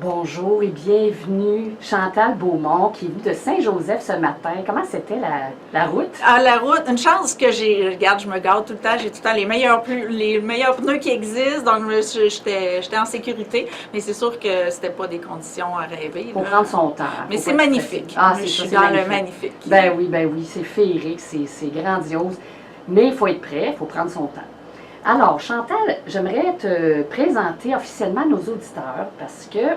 Bonjour et bienvenue, Chantal Beaumont, qui est venue de Saint-Joseph ce matin. Comment c'était la route? Ah, la route, une chance que j'ai, regarde, je me garde tout le temps, j'ai tout le temps les meilleurs pneus qui existent, donc j'étais en sécurité, mais c'est sûr que c'était pas des conditions à rêver. Faut prendre son temps. Mais c'est magnifique. Ah, je c'est ça, suis c'est dans magnifique. le magnifique. Ben oui, c'est féerique, c'est grandiose, mais il faut être prêt, il faut prendre son temps. Alors, Chantal, j'aimerais te présenter officiellement à nos auditeurs parce que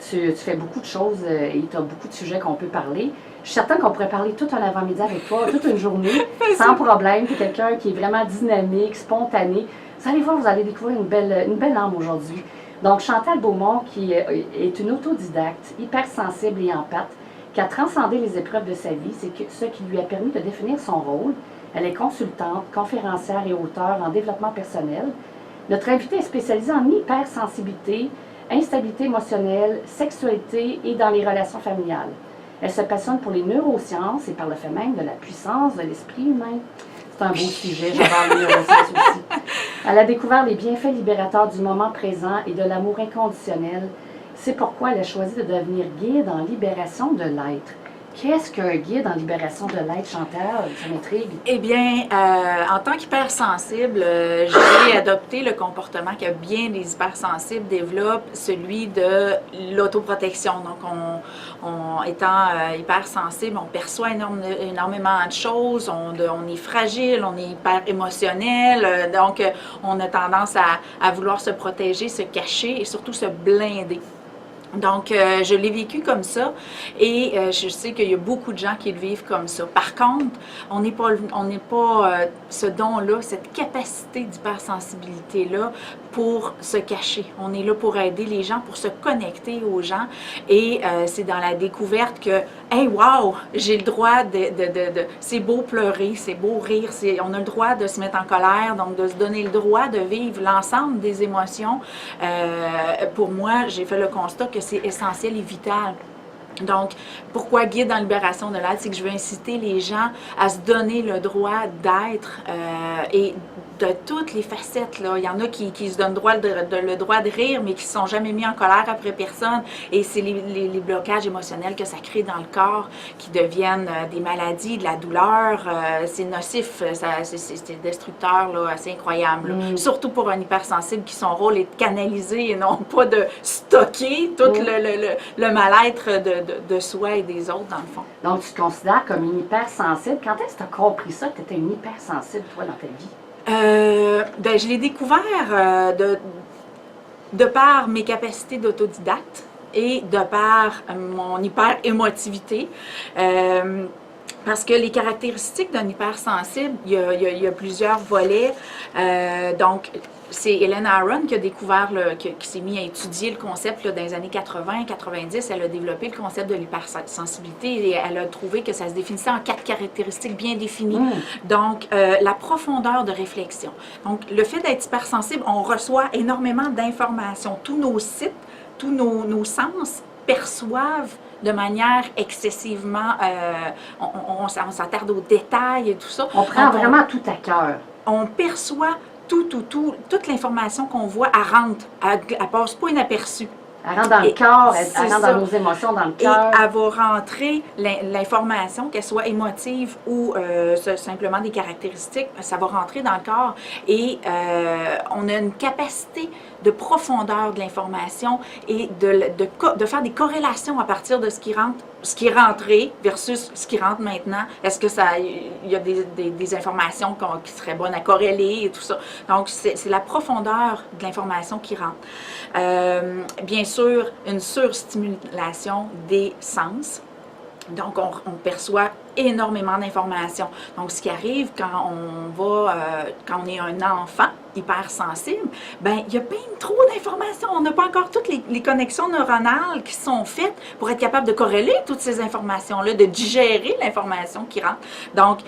tu fais beaucoup de choses et tu as beaucoup de sujets qu'on peut parler. Je suis certaine qu'on pourrait parler tout un avant-midi avec toi, toute une journée, sans problème. Tu es quelqu'un qui est vraiment dynamique, spontané. Vous allez voir, vous allez découvrir une belle âme aujourd'hui. Donc, Chantal Beaumont, qui est une autodidacte, hypersensible et empathe, qui a transcendé les épreuves de sa vie, c'est ce qui lui a permis de définir son rôle. Elle est consultante, conférencière et auteure en développement personnel. Notre invitée est spécialisée en hypersensibilité, instabilité émotionnelle, sexualité et dans les relations familiales. Elle se passionne pour les neurosciences et par le fait même de la puissance de l'esprit humain. C'est un beau sujet, j'adore les neurosciences aussi. Elle a découvert les bienfaits libérateurs du moment présent et de l'amour inconditionnel. C'est pourquoi elle a choisi de devenir guide en libération de l'être. Qu'est-ce qu'un guide en libération de l'être, Chantal? Ça m'intrigue. Eh bien, en tant qu'hypersensible, j'ai adopté le comportement que bien les hypersensibles développent, celui de l'autoprotection. Donc, étant hypersensible, on perçoit énormément de choses, on est fragile, on est hyper émotionnel, donc on a tendance à vouloir se protéger, se cacher et surtout se blinder. Donc, je l'ai vécu comme ça et je sais qu'il y a beaucoup de gens qui le vivent comme ça. Par contre, on n'est pas ce don-là, cette capacité d'hypersensibilité-là pour se cacher. On est là pour aider les gens, pour se connecter aux gens et c'est dans la découverte que, hey, wow, j'ai le droit c'est beau pleurer, c'est beau rire, on a le droit de se mettre en colère, donc de se donner le droit de vivre l'ensemble des émotions. Pour moi, j'ai fait le constat que c'est essentiel et vital. Donc, pourquoi guide en libération de l'être? C'est que je veux inciter les gens à se donner le droit d'être et de toutes les facettes. Là. Il y en a qui se donnent le droit de rire, mais qui ne sont jamais mis en colère après personne. Et c'est les blocages émotionnels que ça crée dans le corps qui deviennent des maladies, de la douleur. C'est nocif, c'est destructeur, là, assez incroyable. Là. Surtout pour un hypersensible qui son rôle est de canaliser et non pas de stocker tout le mal-être de soi et des autres, dans le fond. Donc, tu te considères comme une hypersensible. Quand est-ce que tu as compris ça, que tu étais une hypersensible, toi, dans ta vie? Ben, je l'ai découvert de par mes capacités d'autodidacte et de par mon hyper-émotivité. Parce que les caractéristiques d'un hypersensible, il y a plusieurs volets. Donc, c'est Helen Aron qui a découvert, qui s'est mis à étudier le concept là, dans les années 80-90. Elle a développé le concept de l'hypersensibilité et elle a trouvé que ça se définissait en 4 caractéristiques bien définies. Donc, la profondeur de réflexion. Donc, le fait d'être hypersensible, on reçoit énormément d'informations. Tous nos sites, tous nos sens perçoivent de manière excessivement... on s'attarde aux détails et tout ça. On prend vraiment tout à cœur. On perçoit toute l'information qu'on voit, elle rentre, elle passe pas inaperçue. Elle rentre dans le corps, elle rentre dans nos émotions, dans le cœur. Et elle va rentrer l'information, qu'elle soit émotive ou simplement des caractéristiques, ça va rentrer dans le corps. Et on a une capacité de profondeur de l'information et de faire des corrélations à partir de ce qui rentre, ce qui est rentré versus ce qui rentre maintenant. Est-ce que il y a des informations qui seraient bonnes à corréler et tout ça. Donc, c'est la profondeur de l'information qui rentre. Bien sûr, une surstimulation des sens. Donc, on perçoit énormément d'informations. Donc, ce qui arrive quand on est un enfant hypersensible, ben il y a bien trop d'informations. On n'a pas encore toutes les connexions neuronales qui sont faites pour être capable de corréler toutes ces informations-là, de digérer l'information qui rentre. Donc,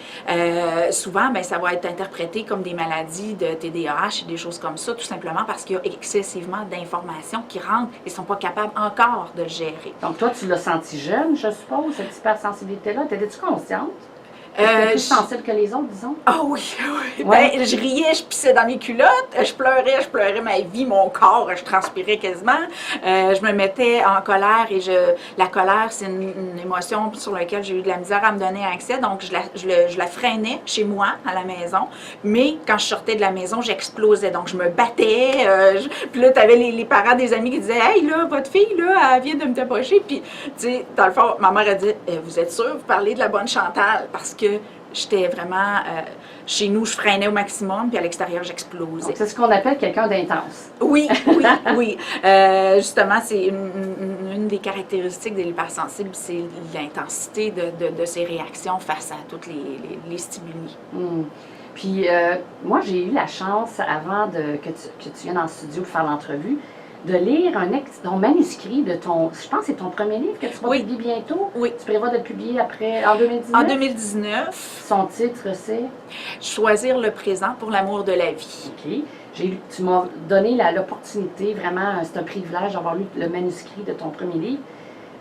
souvent, ben ça va être interprété comme des maladies de TDAH et des choses comme ça, tout simplement parce qu'il y a excessivement d'informations qui rentrent et ne sont pas capables encore de le gérer. Donc, toi, tu l'as senti jeune, je suppose, cette hypersensibilité-là. T'étais-tu consciente? Plus sensible que les autres, disons? Ah oui, oui. Ouais. Ben, je riais, je pissais dans mes culottes, je pleurais ma vie, mon corps, je transpirais quasiment. Je me mettais en colère et la colère, c'est une émotion sur laquelle j'ai eu de la misère à me donner accès, donc je la freinais chez moi, à la maison. Mais quand je sortais de la maison, j'explosais, donc je me battais. Puis là, tu avais les parents des amis qui disaient « Hey, là, votre fille, là, elle vient de me débaucher. » Puis, tu sais, dans le fond, ma mère a dit « Vous êtes sûre, vous parlez de la bonne Chantal? » Parce que j'étais vraiment... chez nous, je freinais au maximum, puis à l'extérieur, j'explosais. C'est ce qu'on appelle quelqu'un d'intense. Oui, oui, oui. Justement, c'est une des caractéristiques de l'hypersensible, c'est l'intensité de ses réactions face à toutes les stimuli. Puis, moi, j'ai eu la chance, avant que tu viennes en studio pour faire l'entrevue, de lire ton manuscrit de je pense que c'est ton premier livre que tu vas publier bientôt. Oui. Tu prévois de le publier en 2019? En 2019. Son titre, c'est? Choisir le présent pour l'amour de la vie. OK. Tu m'as donné l'opportunité, vraiment, c'est un privilège d'avoir lu le manuscrit de ton premier livre.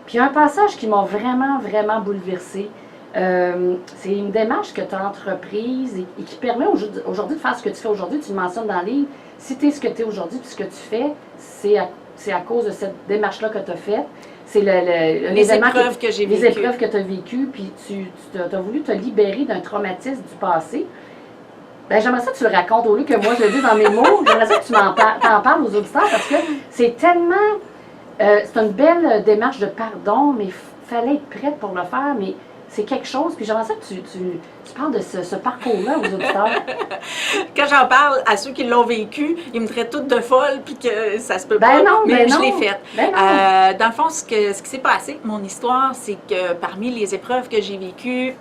Puis, il y a un passage qui m'a vraiment, vraiment bouleversée. C'est une démarche que tu as entreprise et qui permet aujourd'hui de faire ce que tu fais aujourd'hui. Tu le mentionnes dans le livre. Si tu es ce que tu es aujourd'hui puis ce que tu fais, c'est à cause de cette démarche-là que tu as faite. C'est les épreuves que j'ai vécues. Les épreuves que tu as vécues, puis tu as voulu te libérer d'un traumatisme du passé. Ben, j'aimerais ça que tu le racontes au lieu que moi je le dise dans mes mots. J'aimerais ça que tu t'en parles aux auditeurs parce que c'est tellement... c'est une belle démarche de pardon, mais il fallait être prête pour le faire, mais c'est quelque chose. Puis j'aimerais ça que tu parles de ce parcours-là aux auditeurs. Quand j'en parle à ceux qui l'ont vécu, ils me traitent toutes de folle puis que ça se peut pas. Non, mais je l'ai faite. Dans le fond, ce qui s'est passé, mon histoire, c'est que parmi les épreuves que j'ai vécues,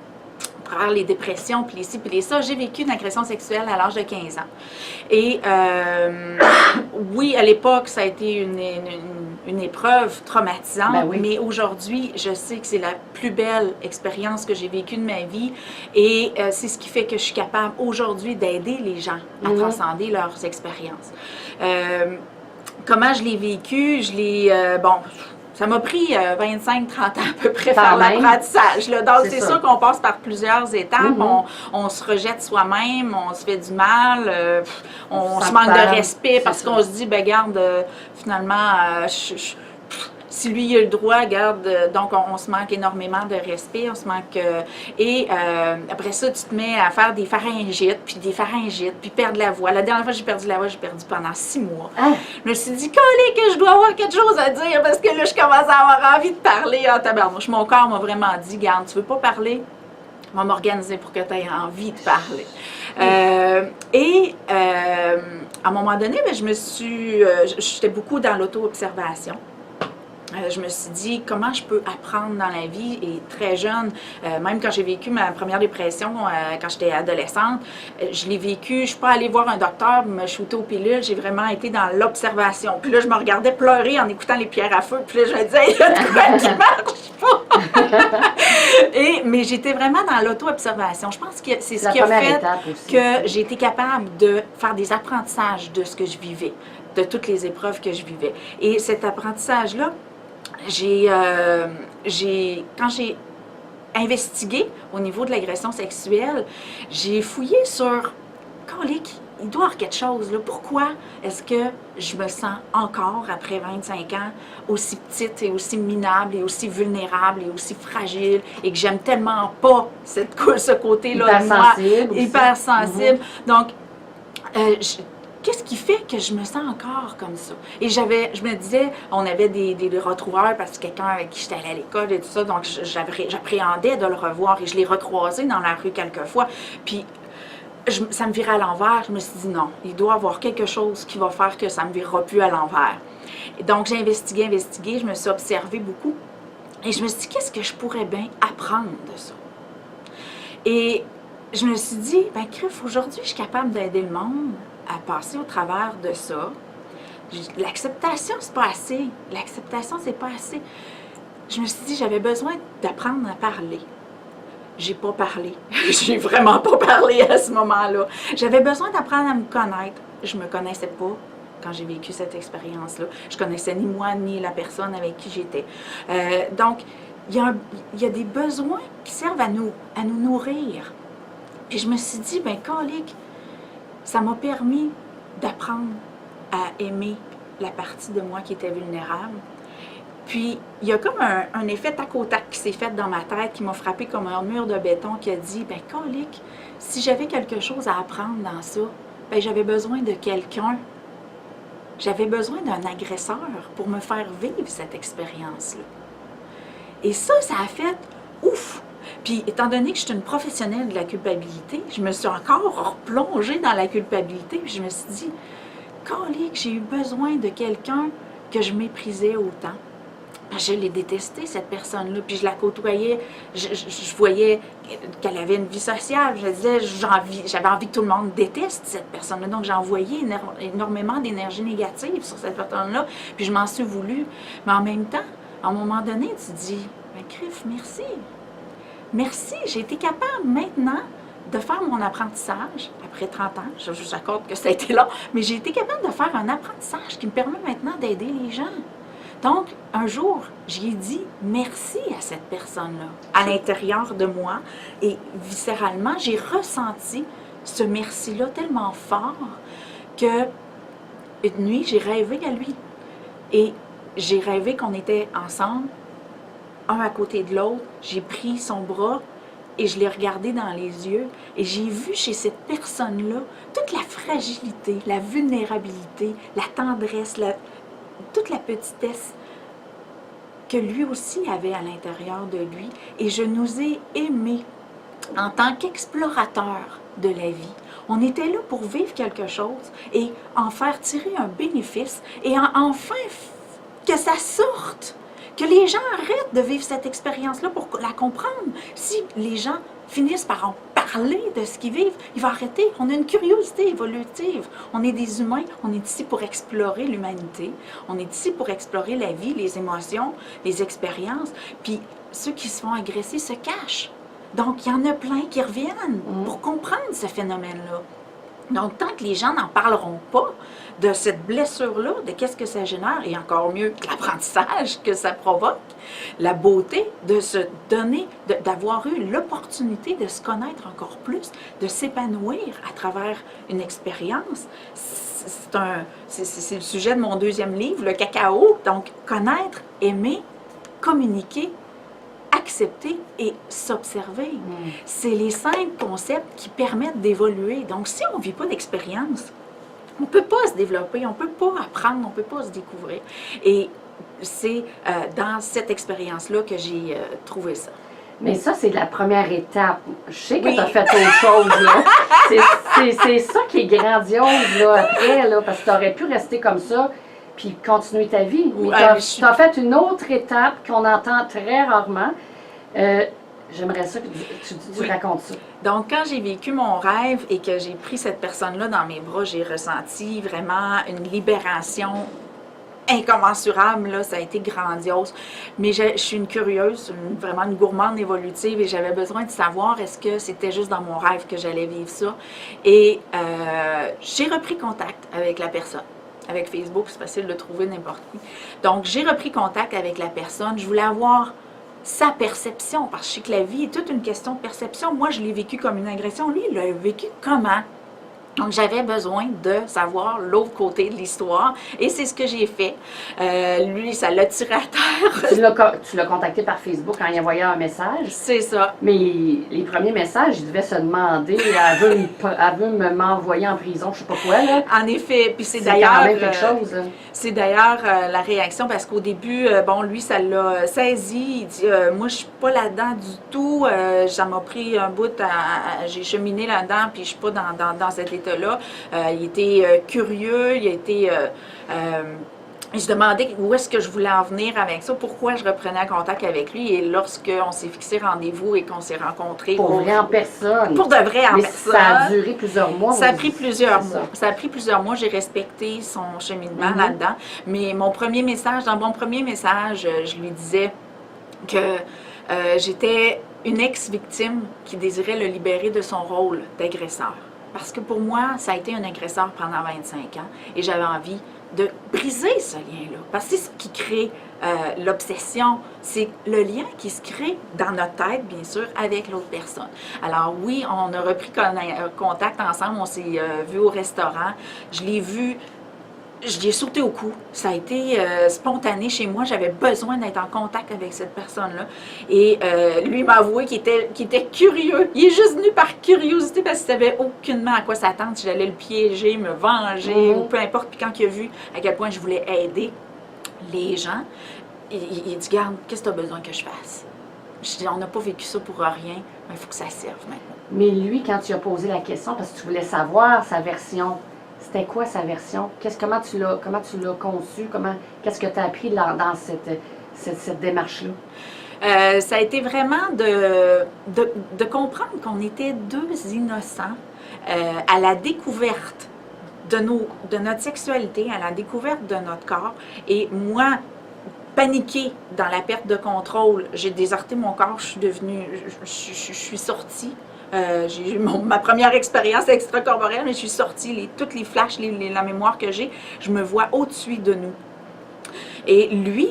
à travers les dépressions, puis les ci, puis les ça, j'ai vécu une agression sexuelle à l'âge de 15 ans. Et oui, à l'époque, ça a été une épreuve traumatisante, Ben oui. mais aujourd'hui, je sais que c'est la plus belle expérience que j'ai vécue de ma vie et c'est ce qui fait que je suis capable aujourd'hui d'aider les gens à transcender leurs expériences. Comment je l'ai vécu? Ça m'a pris 25-30 ans à peu près faire l'apprentissage. Donc, c'est sûr qu'on passe par plusieurs étapes. On se rejette soi-même, on se fait du mal, on se manque de respect parce qu'on se dit, ben garde, finalement, si lui il a le droit, garde, donc on se manque énormément de respect, on se manque... après ça, tu te mets à faire des pharyngites, puis perdre la voix. La dernière fois que j'ai perdu la voix, j'ai perdu pendant 6 mois. Ah. Je me suis dit, collé, que je dois avoir quelque chose à dire, parce que là, je commence à avoir envie de parler. Ah, tabarnouche, mon corps m'a vraiment dit, garde, tu veux pas parler? On va m'organiser pour que tu aies envie de parler. À un moment donné, ben, j'étais beaucoup dans l'auto-observation. Je me suis dit, comment je peux apprendre dans la vie? Et très jeune, même quand j'ai vécu ma première dépression, quand j'étais adolescente, je l'ai vécu, je ne suis pas allée voir un docteur, me shooter aux pilules, j'ai vraiment été dans l'observation. Puis là, je me regardais pleurer en écoutant les pierres à feu, puis là, je me disais, il y a de quoi qui marche pas! Mais j'étais vraiment dans l'auto-observation. Je pense que c'est ce qui a fait que j'ai été capable de faire des apprentissages de ce que je vivais, de toutes les épreuves que je vivais. Et cet apprentissage-là, quand j'ai investigué au niveau de l'agression sexuelle, j'ai fouillé sur colique, il doit y avoir quelque chose là. Pourquoi est-ce que je me sens encore, après 25 ans, aussi petite et aussi minable et aussi vulnérable et aussi fragile et que j'aime tellement pas ce côté-là de moi, hypersensible. Donc, qu'est-ce qui fait que je me sens encore comme ça? Et je me disais, on avait des retrouvailles parce que quelqu'un avec qui j'étais allée à l'école et tout ça, donc j'appréhendais de le revoir et je l'ai recroisé dans la rue quelquefois. Puis ça me virait à l'envers. Je me suis dit non, il doit y avoir quelque chose qui va faire que ça me virera plus à l'envers. Et donc j'ai investigué, je me suis observée beaucoup et je me suis dit, qu'est-ce que je pourrais bien apprendre de ça? Et je me suis dit, ben crif, aujourd'hui, je suis capable d'aider le monde à passer au travers de ça. L'acceptation, c'est pas assez. L'acceptation, c'est pas assez. Je me suis dit, j'avais besoin d'apprendre à parler. J'ai pas parlé. J'ai vraiment pas parlé à ce moment-là. J'avais besoin d'apprendre à me connaître. Je me connaissais pas quand j'ai vécu cette expérience-là. Je connaissais ni moi, ni la personne avec qui j'étais. Donc, il y a des besoins qui servent à nous nourrir. Puis je me suis dit, ben colique, ça m'a permis d'apprendre à aimer la partie de moi qui était vulnérable. Puis il y a comme un effet tac au tac qui s'est fait dans ma tête, qui m'a frappé comme un mur de béton, qui a dit, ben colique, si j'avais quelque chose à apprendre dans ça, ben j'avais besoin de quelqu'un. J'avais besoin d'un agresseur pour me faire vivre cette expérience-là. Et ça a fait ouf! Puis, étant donné que je suis une professionnelle de la culpabilité, je me suis encore replongée dans la culpabilité. Puis, je me suis dit, calique, j'ai eu besoin de quelqu'un que je méprisais autant. Je l'ai détestée, cette personne-là. Puis, je la côtoyais. Je voyais qu'elle avait une vie sociale. Je disais, j'avais envie que tout le monde déteste cette personne-là. Donc, j'ai envoyé énormément d'énergie négative sur cette personne-là. Puis, je m'en suis voulu. Mais en même temps, à un moment donné, tu te dis, ben, Criff, merci. Merci, j'ai été capable maintenant de faire mon apprentissage, après 30 ans, j'accorde que ça a été long, mais j'ai été capable de faire un apprentissage qui me permet maintenant d'aider les gens. Donc, un jour, j'ai dit merci à cette personne-là, à l'intérieur de moi, et viscéralement, j'ai ressenti ce merci-là tellement fort que une nuit, j'ai rêvé à lui. Et j'ai rêvé qu'on était ensemble, un à côté de l'autre, j'ai pris son bras et je l'ai regardé dans les yeux et j'ai vu chez cette personne-là toute la fragilité, la vulnérabilité, la tendresse, toute la petitesse que lui aussi avait à l'intérieur de lui. Et je nous ai aimés en tant qu'explorateurs de la vie. On était là pour vivre quelque chose et en faire tirer un bénéfice et enfin que ça sorte. Que les gens arrêtent de vivre cette expérience-là pour la comprendre. Si les gens finissent par en parler de ce qu'ils vivent, ils vont arrêter. On a une curiosité évolutive. On est des humains. On est ici pour explorer l'humanité. On est ici pour explorer la vie, les émotions, les expériences. Puis ceux qui se font agresser se cachent. Donc, il y en a plein qui reviennent pour comprendre ce phénomène-là. Donc, tant que les gens n'en parleront pas de cette blessure-là, de qu'est-ce que ça génère, et encore mieux, l'apprentissage que ça provoque, la beauté de se donner, d'avoir eu l'opportunité de se connaître encore plus, de s'épanouir à travers une expérience. C'est le sujet de mon deuxième livre, Le cacao. Donc, connaître, aimer, communiquer, accepter et s'observer. C'est les 5 concepts qui permettent d'évoluer. Donc, si on ne vit pas d'expérience, on ne peut pas se développer, on ne peut pas apprendre, on ne peut pas se découvrir. Et c'est dans cette expérience-là que j'ai trouvé ça. Mais ça, c'est la première étape. Je sais que tu as fait autre chose, là. C'est ça qui est grandiose, là, après, là, parce que tu aurais pu rester comme ça puis continuer ta vie. Mais tu as fait une autre étape qu'on entend très rarement. J'aimerais ça que tu racontes ça. Donc, quand j'ai vécu mon rêve et que j'ai pris cette personne-là dans mes bras, j'ai ressenti vraiment une libération incommensurable, là, ça a été grandiose. Mais je suis une curieuse, vraiment une gourmande évolutive et j'avais besoin de savoir est-ce que c'était juste dans mon rêve que j'allais vivre ça. Et j'ai repris contact avec la personne. Avec Facebook, c'est facile de trouver n'importe qui. Donc, j'ai repris contact avec la personne. Je voulais avoir sa perception, parce que je sais que la vie est toute une question de perception. Moi, je l'ai vécu comme une agression. Lui, il l'a vécu comment? Donc, j'avais besoin de savoir l'autre côté de l'histoire. Et c'est ce que j'ai fait. Lui, ça l'a tiré à terre. Tu l'as contacté par Facebook en y envoyant un message? C'est ça. Mais les premiers messages, il devait se demander, elle veut m'envoyer en prison, je sais pas quoi, là. En effet. Puis c'est d'ailleurs... quand même quelque chose. C'est d'ailleurs la réaction, parce qu'au début, bon, lui, ça l'a saisi. Il dit, moi, je suis pas là-dedans du tout. Ça m'a pris un bout, j'ai cheminé là-dedans, puis je suis pas dans cet état-là. Il était curieux, il a été... il se demandait où est-ce que je voulais en venir avec ça, pourquoi je reprenais contact avec lui. Et lorsqu'on s'est fixé rendez-vous et qu'on s'est rencontrés... Pour vrai en personne. Pour de vrai en personne. Ça a duré plusieurs mois. Ça a pris plusieurs mois. Ça a pris plusieurs mois. J'ai respecté son cheminement là-dedans. Mais dans mon premier message, je lui disais que j'étais une ex-victime qui désirait le libérer de son rôle d'agresseur. Parce que pour moi, ça a été un agresseur pendant 25 ans et j'avais envie de briser ce lien-là. Parce que c'est ce qui crée l'obsession, c'est le lien qui se crée dans notre tête, bien sûr, avec l'autre personne. Alors oui, on a repris contact ensemble, on s'est vu au restaurant, je l'ai vu, je lui ai sauté au cou. Ça a été spontané chez moi. J'avais besoin d'être en contact avec cette personne-là. Et lui m'a avoué qu'il était curieux. Il est juste venu par curiosité parce qu'il ne savait aucunement à quoi s'attendre, si j'allais le piéger, me venger ou peu importe. Puis quand il a vu à quel point je voulais aider les gens, il dit, garde, qu'est-ce que tu as besoin que je fasse? Je dis, on n'a pas vécu ça pour rien, mais il faut que ça serve maintenant. Mais lui, quand tu as posé la question, parce que tu voulais savoir sa version, c'était quoi sa version? Comment tu l'as conçue? Qu'est-ce que tu as appris dans cette démarche-là? Ça a été vraiment de comprendre qu'on était deux innocents à la découverte de notre sexualité, à la découverte de notre corps. Et moi, paniquée dans la perte de contrôle, j'ai déserté mon corps, je suis sortie. J'ai eu ma première expérience extracorporelle, mais je suis sortie, toutes les flashs, la mémoire que j'ai, je me vois au-dessus de nous. Et lui,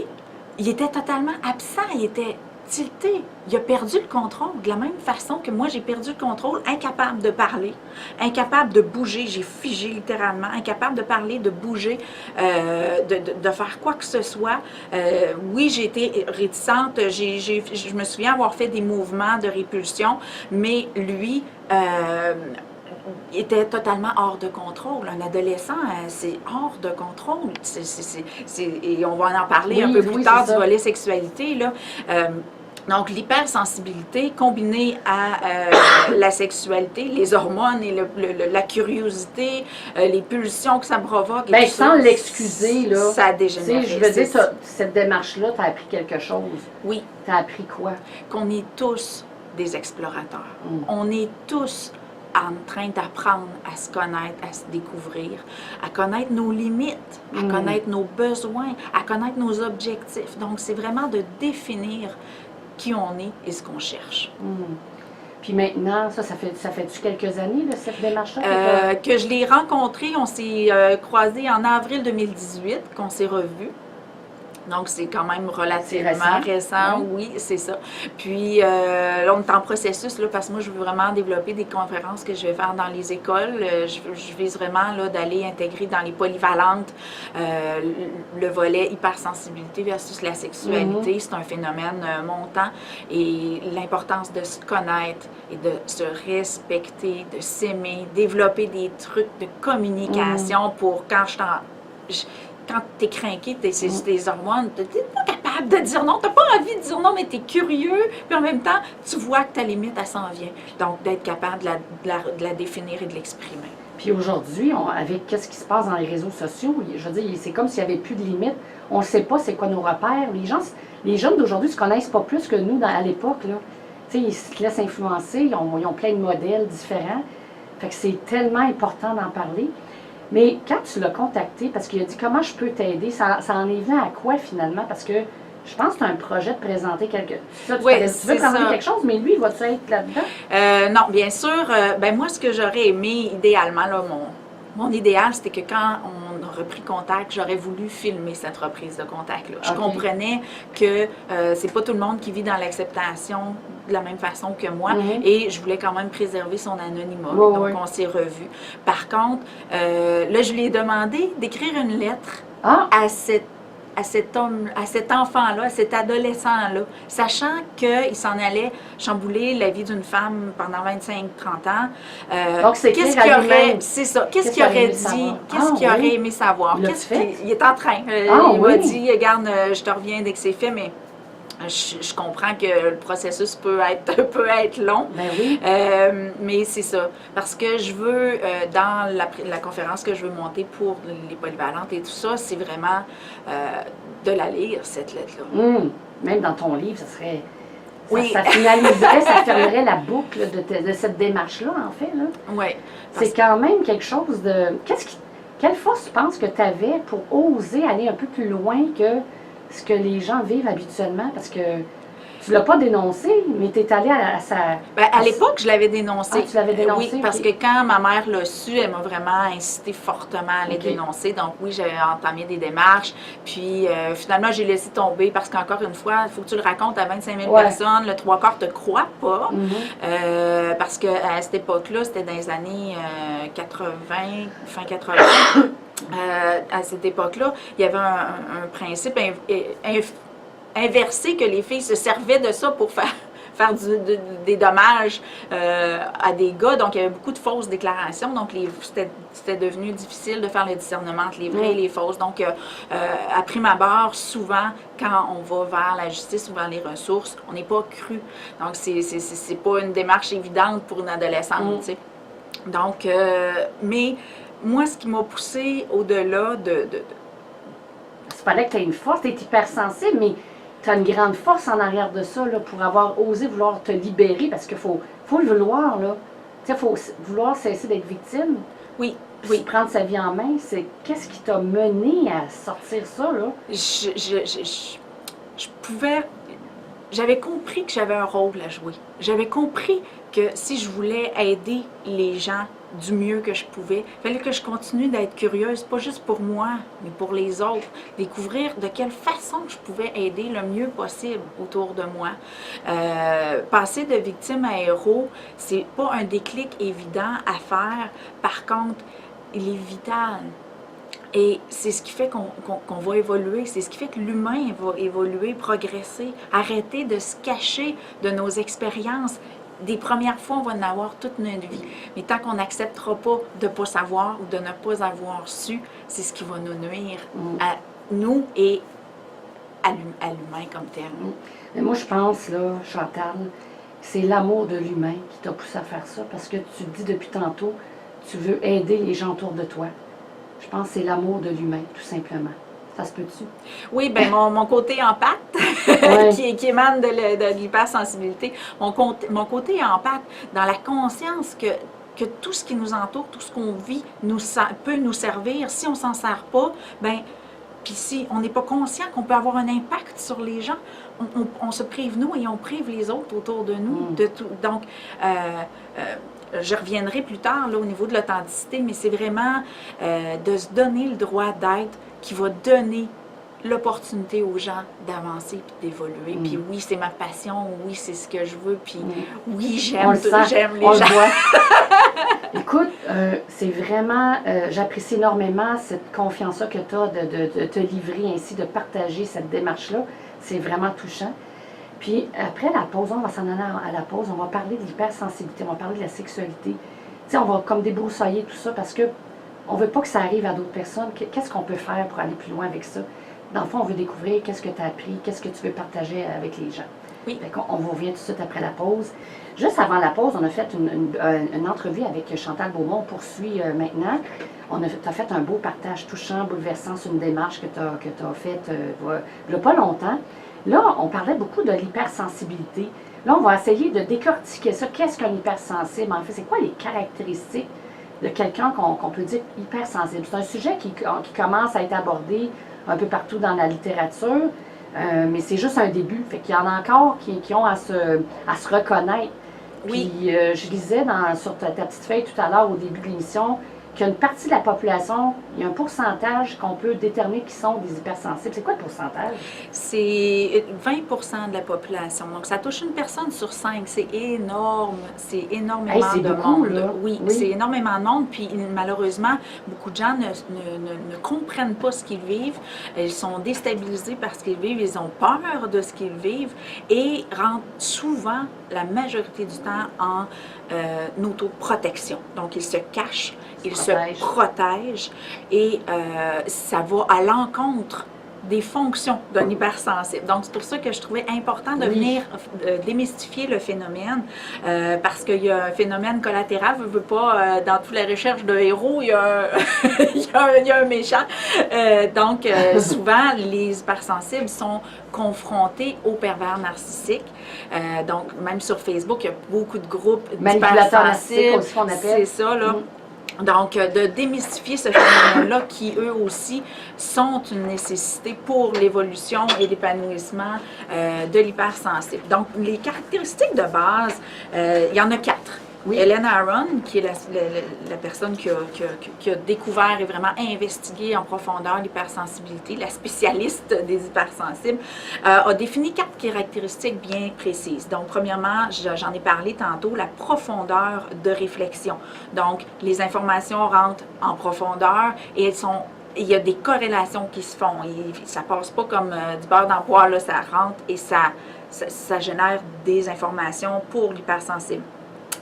il était totalement absent, il était tilté. Il a perdu le contrôle de la même façon que moi, j'ai perdu le contrôle, incapable de parler, incapable de bouger, j'ai figé littéralement, incapable de parler, de bouger, de faire quoi que ce soit. Oui, j'ai été réticente, je me souviens avoir fait des mouvements de répulsion, mais lui, était totalement hors de contrôle. Un adolescent, c'est hors de contrôle. Et on va en parler un peu plus tard du volet sexualité, là. Donc, l'hypersensibilité combinée à la sexualité, les hormones et la curiosité, les pulsions que ça provoque. Bien, sans l'excuser, là. Ça a dégénéré. Je veux dire, cette démarche-là, tu as appris quelque chose. Oui. Tu as appris quoi? Qu'on est tous des explorateurs. On est tous en train d'apprendre à se connaître, à se découvrir, à connaître nos limites, à connaître nos besoins, à connaître nos objectifs. Donc, c'est vraiment de définir qui on est et ce qu'on cherche. Puis maintenant, ça fait-tu quelques années, là, cette démarche-là? Que je l'ai rencontré, on s'est croisés en avril 2018, qu'on s'est revus. Donc, c'est quand même relativement récent. Oui, c'est ça. Puis, là, on est en processus, là, parce que moi, je veux vraiment développer des conférences que je vais faire dans les écoles. Je vise vraiment là, d'aller intégrer dans les polyvalentes le volet hypersensibilité versus la sexualité. C'est un phénomène montant. Et l'importance de se connaître et de se respecter, de s'aimer, développer des trucs de communication pour quand quand tu es craqué, c'est tes hormones, tu n'es pas capable de dire non, tu n'as pas envie de dire non, mais tu es curieux, puis en même temps, tu vois que ta limite, elle s'en vient. Donc, d'être capable de la définir et de l'exprimer. Puis aujourd'hui, avec qu'est-ce qui se passe dans les réseaux sociaux, je veux dire, c'est comme s'il n'y avait plus de limites. On ne sait pas c'est quoi nos repères. Les jeunes d'aujourd'hui ne se connaissent pas plus que nous à l'époque, là. Tu sais, ils se laissent influencer, ils ont plein de modèles différents. Fait que c'est tellement important d'en parler. Mais quand tu l'as contacté, parce qu'il a dit « Comment je peux t'aider », ça en est venu à quoi finalement? Parce que je pense que tu as un projet de présenter quelque chose. Tu veux présenter quelque chose, mais lui, va-tu être là-dedans? Non, bien sûr. Moi, ce que j'aurais aimé idéalement, là, mon idéal, c'était que quand on a repris contact, j'aurais voulu filmer cette reprise de contact-là. Je comprenais que c'est pas tout le monde qui vit dans l'acceptation de la même façon que moi et je voulais quand même préserver son anonymat. Donc, on s'est revus. Par contre, là, je lui ai demandé d'écrire une lettre à cet enfant-là, à cet adolescent-là, sachant qu'il s'en allait chambouler la vie d'une femme pendant 25-30 ans. Donc, c'est qu'est-ce qu'il aurait, c'est ça, qu'est-ce qu'il aurait dit, qu'est-ce qu'il aurait aimé savoir, il est en train. Il m'a dit, regarde, je te reviens dès que c'est fait, mais je comprends que le processus peut être long, mais c'est ça. Parce que je veux, dans la conférence que je veux monter pour les polyvalentes et tout ça, c'est vraiment de la lire, cette lettre-là. Même dans ton livre, ça serait... Ça finaliserait, ça fermerait la boucle de cette démarche-là, en fait. Oui. C'est quand même quelque chose de... Quelle force tu penses que tu avais pour oser aller un peu plus loin que ce que les gens vivent habituellement? Parce que tu l'as pas dénoncé, mais tu es allée à sa... À l'époque, je l'avais dénoncé. Ah, tu l'avais dénoncé? Oui, parce que quand ma mère l'a su, elle m'a vraiment incité fortement à les dénoncer. Donc oui, j'ai entamé des démarches. Puis finalement, j'ai laissé tomber parce qu'encore une fois, il faut que tu le racontes à 25 000 personnes. Le trois quarts te croit pas. Parce qu'à cette époque-là, c'était dans les années 80, fin 80. À cette époque-là, il y avait un principe inversé que les filles se servaient de ça pour faire des dommages à des gars. Donc, il y avait beaucoup de fausses déclarations. Donc, c'était devenu difficile de faire le discernement entre les vraies et les fausses. Donc, à prime abord, souvent, quand on va vers la justice ou vers les ressources, on n'est pas cru. Donc, c'est pas une démarche évidente pour une adolescente, tu sais. Donc, mais moi, ce qui m'a poussée au-delà Il fallait que tu aies une force, tu es hypersensible, mais tu as une grande force en arrière de ça là, pour avoir osé vouloir te libérer, parce qu'il faut le vouloir, là. Tu sais, il faut vouloir cesser d'être victime. Oui. Puis prendre sa vie en main. Qu'est-ce qui t'a mené à sortir ça, là? Je pouvais... J'avais compris que j'avais un rôle à jouer. J'avais compris que si je voulais aider les gens du mieux que je pouvais, il fallait que je continue d'être curieuse, pas juste pour moi, mais pour les autres. Découvrir de quelle façon je pouvais aider le mieux possible autour de moi. Passer de victime à héros, c'est pas un déclic évident à faire. Par contre, il est vital. Et c'est ce qui fait qu'on va évoluer, c'est ce qui fait que l'humain va évoluer, progresser, arrêter de se cacher de nos expériences. Des premières fois, on va en avoir toute notre vie. Mais tant qu'on n'acceptera pas de ne pas savoir ou de ne pas avoir su, c'est ce qui va nous nuire à nous et à l'humain comme tel. Mais moi, je pense, là, Chantal, c'est l'amour de l'humain qui t'a poussé à faire ça, parce que tu te dis depuis tantôt, tu veux aider les gens autour de toi. Je pense que c'est l'amour de l'humain, tout simplement. Ça se peut-tu? Oui, bien, mon côté empathe, qui émane de l'hypersensibilité, mon côté empathe, dans la conscience que tout ce qui nous entoure, tout ce qu'on vit, peut nous servir. Si on ne s'en sert pas, bien, puis si on n'est pas conscient qu'on peut avoir un impact sur les gens, on se prive nous et on prive les autres autour de nous. De tout. Donc, je reviendrai plus tard là, au niveau de l'authenticité, mais c'est vraiment de se donner le droit d'être qui va donner l'opportunité aux gens d'avancer puis d'évoluer. Puis oui, c'est ma passion, oui, c'est ce que je veux, puis oui, j'aime les gens. Écoute, c'est vraiment, j'apprécie énormément cette confiance-là que tu as de te livrer ainsi, de partager cette démarche-là. C'est vraiment touchant. Puis après la pause, on va s'en aller à la pause, on va parler de l'hypersensibilité, on va parler de la sexualité. Tu sais, on va comme débroussailler tout ça parce que on veut pas que ça arrive à d'autres personnes. Qu'est-ce qu'on peut faire pour aller plus loin avec ça? Dans le fond, on veut découvrir qu'est-ce que tu as appris, qu'est-ce que tu veux partager avec les gens. Oui. Fait on vous revient tout de suite après la pause. Juste avant la pause, on a fait une entrevue avec Chantal Beaumont. On poursuit maintenant. Tu as fait un beau partage touchant, bouleversant sur une démarche que tu as faite il n'y a pas longtemps. Là, on parlait beaucoup de l'hypersensibilité. Là, on va essayer de décortiquer ça. Qu'est-ce qu'un hypersensible? En fait, c'est quoi les caractéristiques de quelqu'un qu'on peut dire hypersensible? C'est un sujet qui commence à être abordé un peu partout dans la littérature, mais c'est juste un début. Fait qu'il y en a encore qui ont à se reconnaître. Oui. Puis, je lisais sur ta petite feuille tout à l'heure, au début de l'émission, qu'il y a une partie de la population, il y a un pourcentage qu'on peut déterminer qui sont des hypersensibles. C'est quoi le pourcentage? C'est 20% de la population. Donc, ça touche une personne sur 5. C'est énorme. C'est énormément de beaucoup, monde. Là. Oui, c'est énormément de monde. Puis, malheureusement, beaucoup de gens ne comprennent pas ce qu'ils vivent. Ils sont déstabilisés par ce qu'ils vivent. Ils ont peur de ce qu'ils vivent et rentrent souvent, la majorité du temps, en autoprotection. Donc, ils se cachent. Ils se protègent et ça va à l'encontre des fonctions d'un hypersensible. Donc, c'est pour ça que je trouvais important de venir démystifier le phénomène parce qu'il y a un phénomène collatéral, je ne veux pas, dans toutes les recherches de héros, il y a il y a un méchant. Donc, souvent, les hypersensibles sont confrontés aux pervers narcissiques. Donc, même sur Facebook, il y a beaucoup de groupes d'hypersensibles. aussi qu'on appelle. C'est ça, là. Donc, de démystifier ce phénomène-là qui, eux aussi, sont une nécessité pour l'évolution et l'épanouissement de l'hypersensible. Donc, les caractéristiques de base, il y en a 4. Oui. Helen Aron, qui est la personne qui a découvert et vraiment investigué en profondeur l'hypersensibilité, la spécialiste des hypersensibles, a défini 4 caractéristiques bien précises. Donc, premièrement, j'en ai parlé tantôt, la profondeur de réflexion. Donc, les informations rentrent en profondeur et il y a des corrélations qui se font. Ça passe pas comme du beurre dans le poêle, là, ça rentre et ça génère des informations pour l'hypersensible.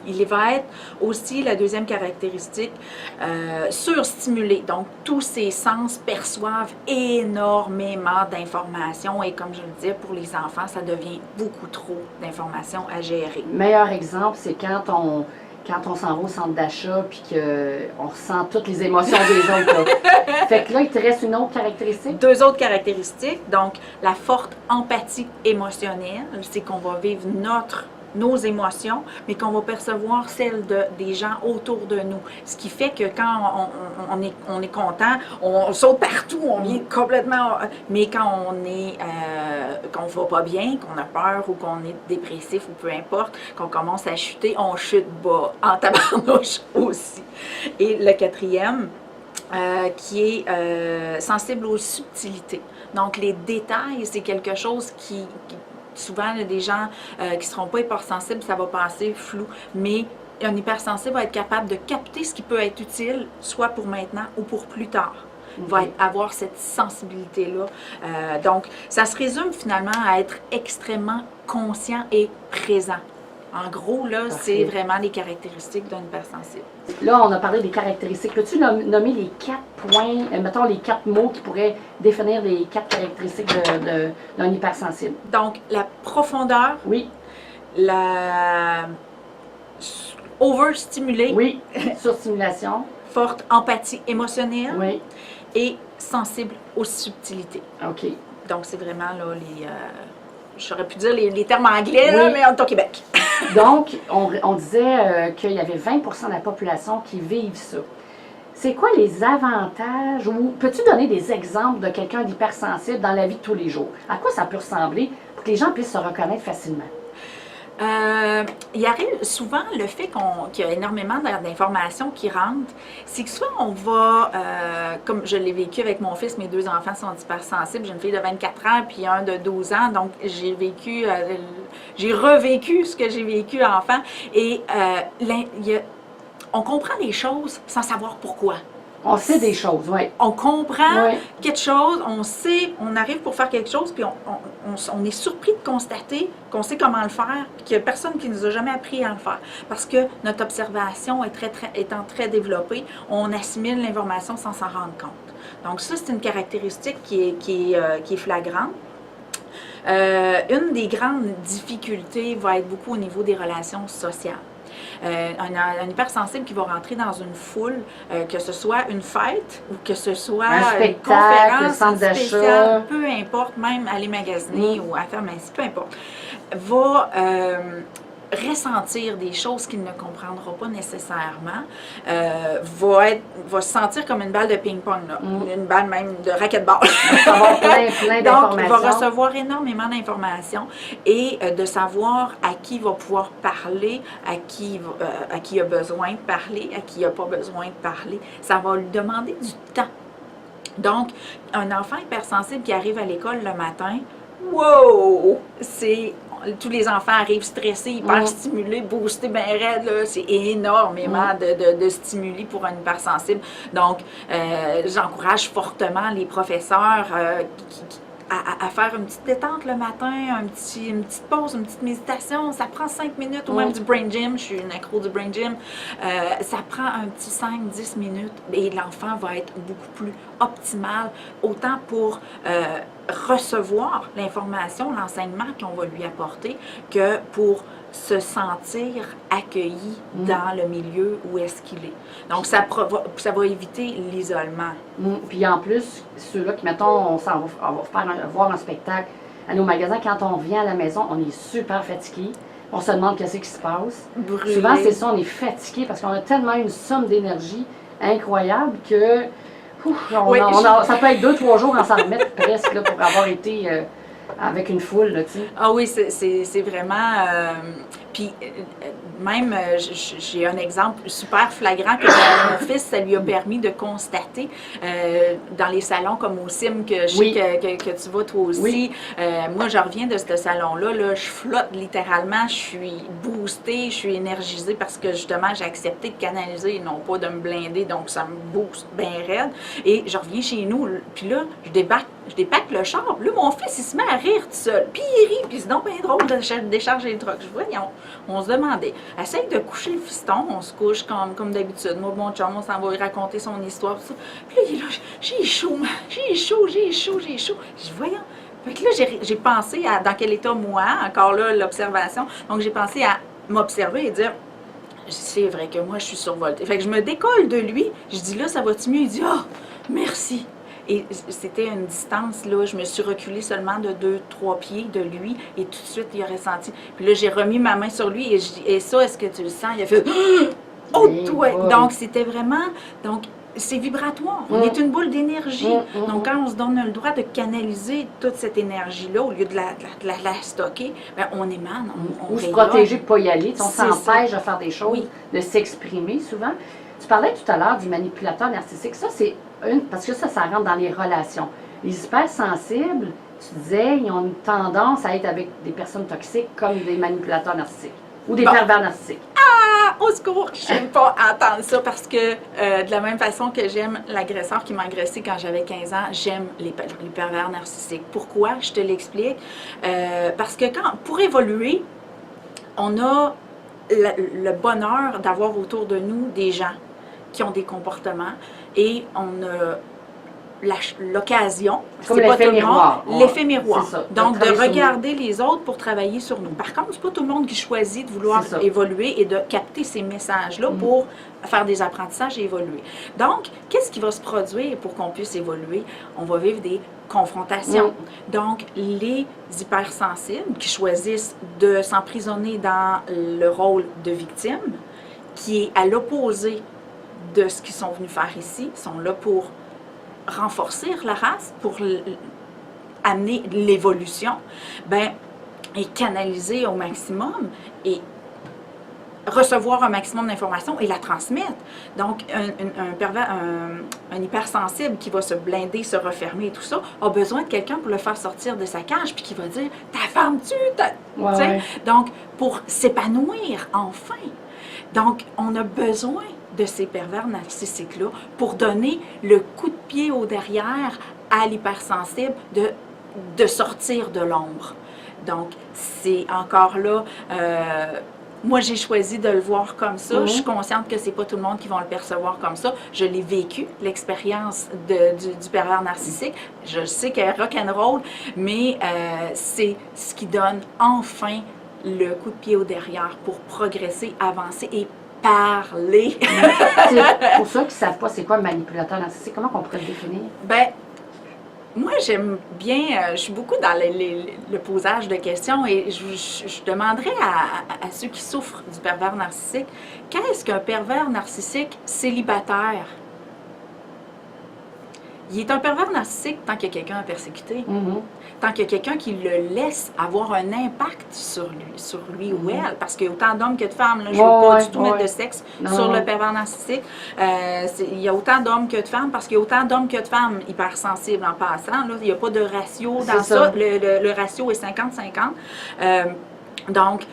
Il va être aussi, la deuxième caractéristique, surstimulé. Donc, tous ses sens perçoivent énormément d'informations et comme je le disais, pour les enfants, ça devient beaucoup trop d'informations à gérer. Meilleur exemple, c'est quand on s'en va au centre d'achat puis qu'on ressent toutes les émotions des autres. Là. Fait que là, il te reste une autre caractéristique? 2 autres caractéristiques. Donc, la forte empathie émotionnelle, c'est qu'on va vivre nos émotions, mais qu'on va percevoir celles des gens autour de nous. Ce qui fait que quand on est content, on saute partout, on vient complètement... Mais quand qu'on va pas bien, qu'on a peur ou qu'on est dépressif ou peu importe, qu'on commence à chuter, on chute bas en tabarnouche aussi. Et le quatrième, qui est sensible aux subtilités. Donc, les détails, c'est quelque chose qui souvent, il y a des gens qui ne seront pas hypersensibles, ça va passer flou, mais un hypersensible va être capable de capter ce qui peut être utile, soit pour maintenant ou pour plus tard. Il va avoir cette sensibilité-là. Donc, ça se résume finalement à être extrêmement conscient et présent. En gros, là, c'est vraiment les caractéristiques d'un hypersensible. Là, on a parlé des caractéristiques. Peux-tu nommer les 4 points, mettons les 4 mots qui pourraient définir les 4 caractéristiques d'un hypersensible? Donc, la profondeur. Oui. La overstimulée. Oui. Surstimulation. Forte empathie émotionnelle. Oui. Et sensible aux subtilités. OK. Donc, c'est vraiment là les... j'aurais pu dire les termes anglais, là, mais on est au Québec. Donc, on disait qu'il y avait 20 de la population qui vivent ça. C'est quoi les avantages, ou peux-tu donner des exemples de quelqu'un d'hypersensible dans la vie de tous les jours? À quoi ça peut ressembler pour que les gens puissent se reconnaître facilement? Il arrive souvent le fait qu'il y a énormément d'informations qui rentrent, c'est que soit on va, comme je l'ai vécu avec mon fils, mes 2 enfants sont hypersensibles, j'ai une fille de 24 ans puis un de 12 ans, donc j'ai revécu ce que j'ai vécu enfant et on comprend les choses sans savoir pourquoi. On sait des choses, oui. On comprend quelque chose, on sait, on arrive pour faire quelque chose, puis on est surpris de constater qu'on sait comment le faire, puis qu'il n'y a personne qui nous a jamais appris à le faire. Parce que notre observation étant très développée, on assimile l'information sans s'en rendre compte. Donc ça, c'est une caractéristique qui est flagrante. Une des grandes difficultés va être beaucoup au niveau des relations sociales. Un hypersensible qui va rentrer dans une foule, que ce soit une fête ou que ce soit une conférence spéciale, peu importe, même aller magasiner ou à faire, mais peu importe, va ressentir des choses qu'il ne comprendra pas nécessairement, va se sentir comme une balle de ping-pong, une balle même de racquetball. plein Donc, il va recevoir énormément d'informations et de savoir à qui il va pouvoir parler, à qui il a besoin de parler, à qui il n'a pas besoin de parler. Ça va lui demander du temps. Donc, un enfant hypersensible qui arrive à l'école le matin, wow! Tous les enfants arrivent stressés, hyper stimulés, boostés, bien raides. C'est énormément de stimuli pour un hypersensible. Donc, j'encourage fortement les professeurs à faire une petite détente le matin, une petite pause, une petite méditation. Ça prend 5 minutes, ou même du brain gym. Je suis une accro du brain gym. Ça prend un petit 5-10 minutes et l'enfant va être beaucoup plus optimal, autant pour recevoir l'information, l'enseignement qu'on va lui apporter, que pour se sentir accueilli dans le milieu où est-ce qu'il est. Donc, ça va éviter l'isolement. Puis en plus, ceux-là qui, mettons, on va voir un spectacle à nos magasins, quand on vient à la maison, on est super fatigué. On se demande qu'est-ce qui se passe. Brûlé. Souvent, c'est ça, on est fatigué parce qu'on a tellement une somme d'énergie incroyable que Oui, ça peut être 2-3 jours en s'en remettre presque là, pour avoir été avec une foule, là, tu sais. Ah oui, c'est vraiment... puis même, j'ai un exemple super flagrant que mon fils, ça lui a permis de constater dans les salons comme au CIM, que je sais Oui. que tu vas toi aussi. Oui. Moi, je reviens de ce salon-là, là, je flotte littéralement, je suis boostée, je suis énergisée parce que justement, j'ai accepté de canaliser et non pas de me blinder, donc ça me booste bien raide. Et je reviens chez nous, puis là, je dépaque le char. Puis là, mon fils, il se met à rire tout seul. Puis il rit, puis c'est donc bien drôle de décharger le truck. Je vois, on se demandait. Essaye de coucher le fiston, on se couche comme d'habitude. Moi, mon chum, on s'en va lui raconter son histoire. Tout ça. Puis là, il est là, j'ai chaud. Je dis, voyons. Fait que là, j'ai pensé à dans quel état moi, encore là, l'observation. Donc, j'ai pensé à m'observer et dire, c'est vrai que moi, je suis survoltée. Fait que je me décolle de lui. Je dis, là, ça va-tu mieux? Il dit, ah, merci. Et c'était une distance, là, je me suis reculée seulement de 2-3 pieds de lui et tout de suite, il a ressenti. Puis là, j'ai remis ma main sur lui et je dis, et ça, est-ce que tu le sens? Il a fait, oh, toi! Donc, c'était vraiment, donc, c'est vibratoire. On est une boule d'énergie. Donc, quand on se donne le droit de canaliser toute cette énergie-là, au lieu de la stocker, bien, on émane, on Ou se rayonne. protéger de ne pas y aller. On C'est s'empêche ça. de faire des choses, Oui. de s'exprimer souvent. Tu parlais tout à l'heure du manipulateur narcissique. Ça, c'est parce que ça rentre dans les relations. Les hypersensibles, tu disais, ils ont une tendance à être avec des personnes toxiques comme des manipulateurs narcissiques ou des pervers narcissiques. Ah, au secours, j'aime pas entendre ça parce que de la même façon que j'aime l'agresseur qui m'a agressé quand j'avais 15 ans, j'aime les pervers narcissiques. Pourquoi? Je te l'explique. Parce que pour évoluer, on a le bonheur d'avoir autour de nous des gens qui ont des comportements et on a l'occasion, comme l'effet miroir. L'effet miroir. Ça, donc, de regarder les autres pour travailler sur nous. Par contre, c'est pas tout le monde qui choisit de vouloir évoluer et de capter ces messages-là pour faire des apprentissages et évoluer. Donc, qu'est-ce qui va se produire pour qu'on puisse évoluer? On va vivre des confrontations. Donc, les hypersensibles qui choisissent de s'emprisonner dans le rôle de victime, qui est à l'opposé de ce qu'ils sont venus faire ici, sont là pour renforcer la race, pour amener l'évolution, ben, et canaliser au maximum et recevoir un maximum d'informations et la transmettre. Donc, un hypersensible qui va se blinder, se refermer et tout ça, a besoin de quelqu'un pour le faire sortir de sa cage, puis qui va dire « ta femme tue! » Donc, pour s'épanouir enfin. Donc, on a besoin de ces pervers narcissiques-là pour donner le coup de pied au derrière à l'hypersensible de sortir de l'ombre. Donc, c'est encore là, moi j'ai choisi de le voir comme ça. Je suis consciente que c'est pas tout le monde qui va le percevoir comme ça. Je l'ai vécu, l'expérience du pervers narcissique. Je sais qu'elle est rock'n'roll, mais c'est ce qui donne enfin le coup de pied au derrière pour progresser, avancer et parler. C'est pour ceux qui ne savent pas c'est quoi un manipulateur narcissique, comment on pourrait le définir? Ben, moi j'aime bien, je suis beaucoup dans le posage de questions et je demanderais à ceux qui souffrent du pervers narcissique, qu'est-ce qu'un pervers narcissique célibataire? Il est un pervers narcissique tant qu'il y a quelqu'un à persécuter, tant qu'il y a quelqu'un qui le laisse avoir un impact sur lui ou elle, parce qu'il y a autant d'hommes que de femmes. Là, je ne veux pas du tout mettre de sexe sur le pervers narcissique. Il y a autant d'hommes que de femmes, parce qu'il y a autant d'hommes que de femmes hypersensibles en passant. Là, il n'y a pas de ratio dans ça. Le ratio est 50-50. Donc,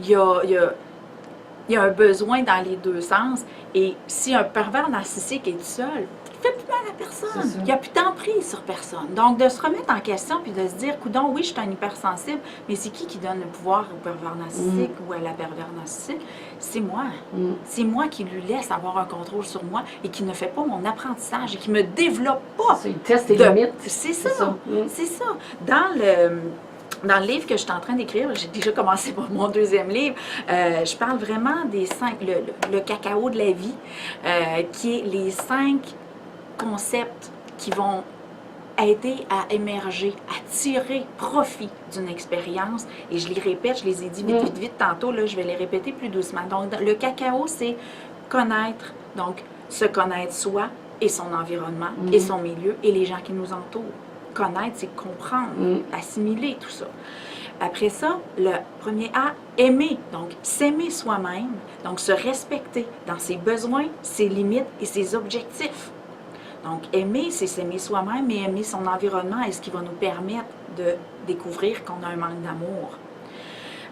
il y a un besoin dans les deux sens. Et si un pervers narcissique est seul, il ne fait plus mal à personne. Il n'y a plus d'emprise sur personne. Donc, de se remettre en question puis de se dire, coudonc, oui, je suis un hypersensible, mais c'est qui donne le pouvoir au pervers narcissique ou à la pervers narcissique? C'est moi. C'est moi qui lui laisse avoir un contrôle sur moi et qui ne fait pas mon apprentissage et qui ne me développe pas. Il teste tes limites. C'est ça. C'est ça. Dans le livre que je suis en train d'écrire, j'ai déjà commencé pour mon deuxième livre, je parle vraiment des 5, le cacao de la vie, qui est les 5 concepts qui vont aider à émerger, à tirer profit d'une expérience. Et je les répète, je les ai dit vite tantôt, là, je vais les répéter plus doucement. Donc, le cacao, c'est connaître, donc se connaître soi et son environnement et son milieu et les gens qui nous entourent. Connaître, c'est comprendre, assimiler tout ça. Après ça, le premier A, aimer, donc s'aimer soi-même, donc se respecter dans ses besoins, ses limites et ses objectifs. Donc, aimer, c'est s'aimer soi-même et aimer son environnement et ce qui va nous permettre de découvrir qu'on a un manque d'amour.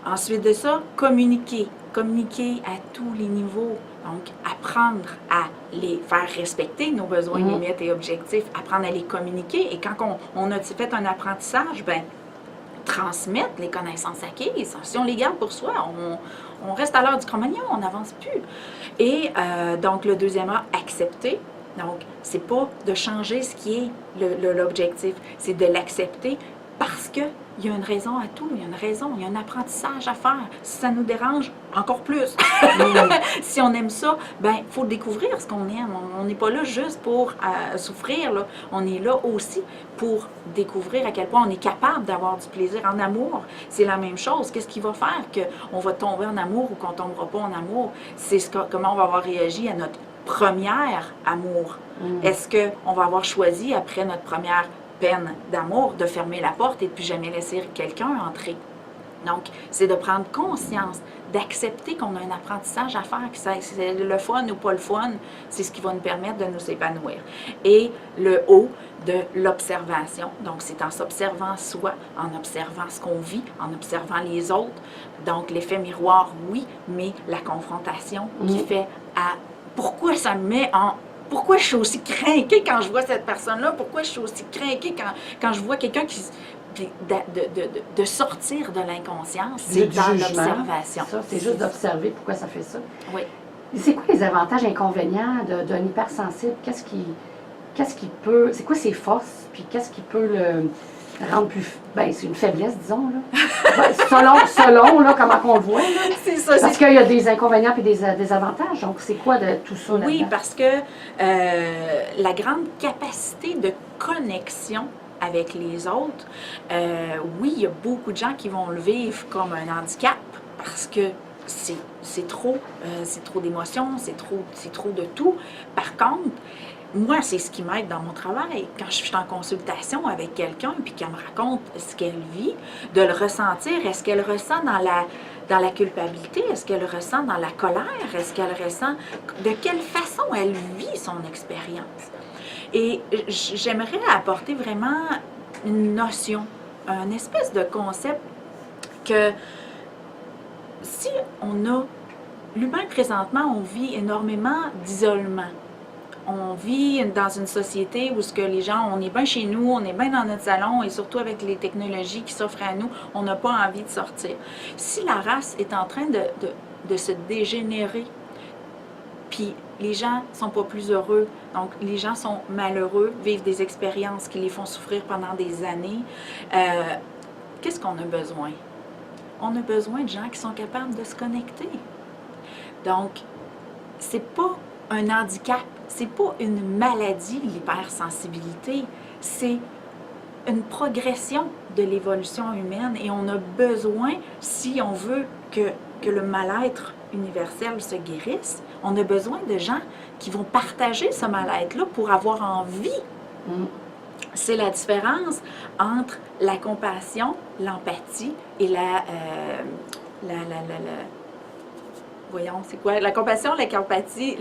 Ensuite de ça, communiquer. Communiquer à tous les niveaux. Donc, apprendre à les faire respecter, nos besoins, limites et objectifs. Apprendre à les communiquer. Et quand on a fait un apprentissage, ben transmettre les connaissances acquises. Si on les garde pour soi, on reste à l'heure du Cro-Magnon, on n'avance plus. Et donc, le deuxième A, accepter. Donc, c'est pas de changer ce qui est l'objectif, c'est de l'accepter parce qu'il y a une raison à tout, il y a une raison, il y a un apprentissage à faire. Si ça nous dérange, encore plus. Si on aime ça, ben il faut découvrir ce qu'on aime. On n'est pas là juste pour souffrir, là. On est là aussi pour découvrir à quel point on est capable d'avoir du plaisir en amour. C'est la même chose. Qu'est-ce qui va faire qu'on va tomber en amour ou qu'on ne tombera pas en amour? C'est comment on va avoir réagi à notre première amour. Est-ce qu'on va avoir choisi, après notre première peine d'amour, de fermer la porte et de plus jamais laisser quelqu'un entrer? Donc, c'est de prendre conscience, d'accepter qu'on a un apprentissage à faire, que c'est le fun ou pas le fun, c'est ce qui va nous permettre de nous épanouir. Et le haut de l'observation, donc c'est en s'observant soi, en observant ce qu'on vit, en observant les autres. Donc, l'effet miroir, oui, mais la confrontation qui fait à pourquoi ça me met en... Pourquoi je suis aussi craquée quand je vois cette personne-là? Pourquoi je suis aussi craquée quand je vois quelqu'un qui... De sortir de l'inconscience, c'est dans l'observation. C'est juste d'observer pourquoi ça fait ça. Oui. C'est quoi les avantages et inconvénients d'un hypersensible? Qu'est-ce qui peut... C'est quoi ses forces? Puis qu'est-ce qui peut le rendre plus... Ben, c'est une faiblesse, disons, là. Ben, selon là, comment on le voit, là. C'est ça. Parce qu'il y a des inconvénients et des avantages. Donc, c'est quoi de tout ça là-dedans? Oui, parce que la grande capacité de connexion avec les autres, oui, il y a beaucoup de gens qui vont le vivre comme un handicap parce que c'est trop d'émotions, c'est trop de tout. Par contre, moi, c'est ce qui m'aide dans mon travail. Quand je suis en consultation avec quelqu'un puis qu'elle me raconte ce qu'elle vit, de le ressentir. Est-ce qu'elle ressent dans la culpabilité? Est-ce qu'elle ressent dans la colère? Est-ce qu'elle ressent... De quelle façon elle vit son expérience? Et j'aimerais apporter vraiment une notion, un espèce de concept que si on a... L'humain, présentement, on vit énormément d'isolement. On vit dans une société où ce que les gens, on est bien chez nous, on est bien dans notre salon et surtout avec les technologies qui s'offrent à nous, on n'a pas envie de sortir. Si la race est en train de se dégénérer, puis les gens ne sont pas plus heureux, donc les gens sont malheureux, vivent des expériences qui les font souffrir pendant des années, qu'est-ce qu'on a besoin? On a besoin de gens qui sont capables de se connecter. Donc, c'est pas un handicap, c'est pas une maladie, l'hypersensibilité, c'est une progression de l'évolution humaine et on a besoin, si on veut que le mal-être universel se guérisse, on a besoin de gens qui vont partager ce mal-être-là pour avoir envie. C'est la différence entre la compassion, l'empathie et voyons, c'est quoi? La compassion, la compatie,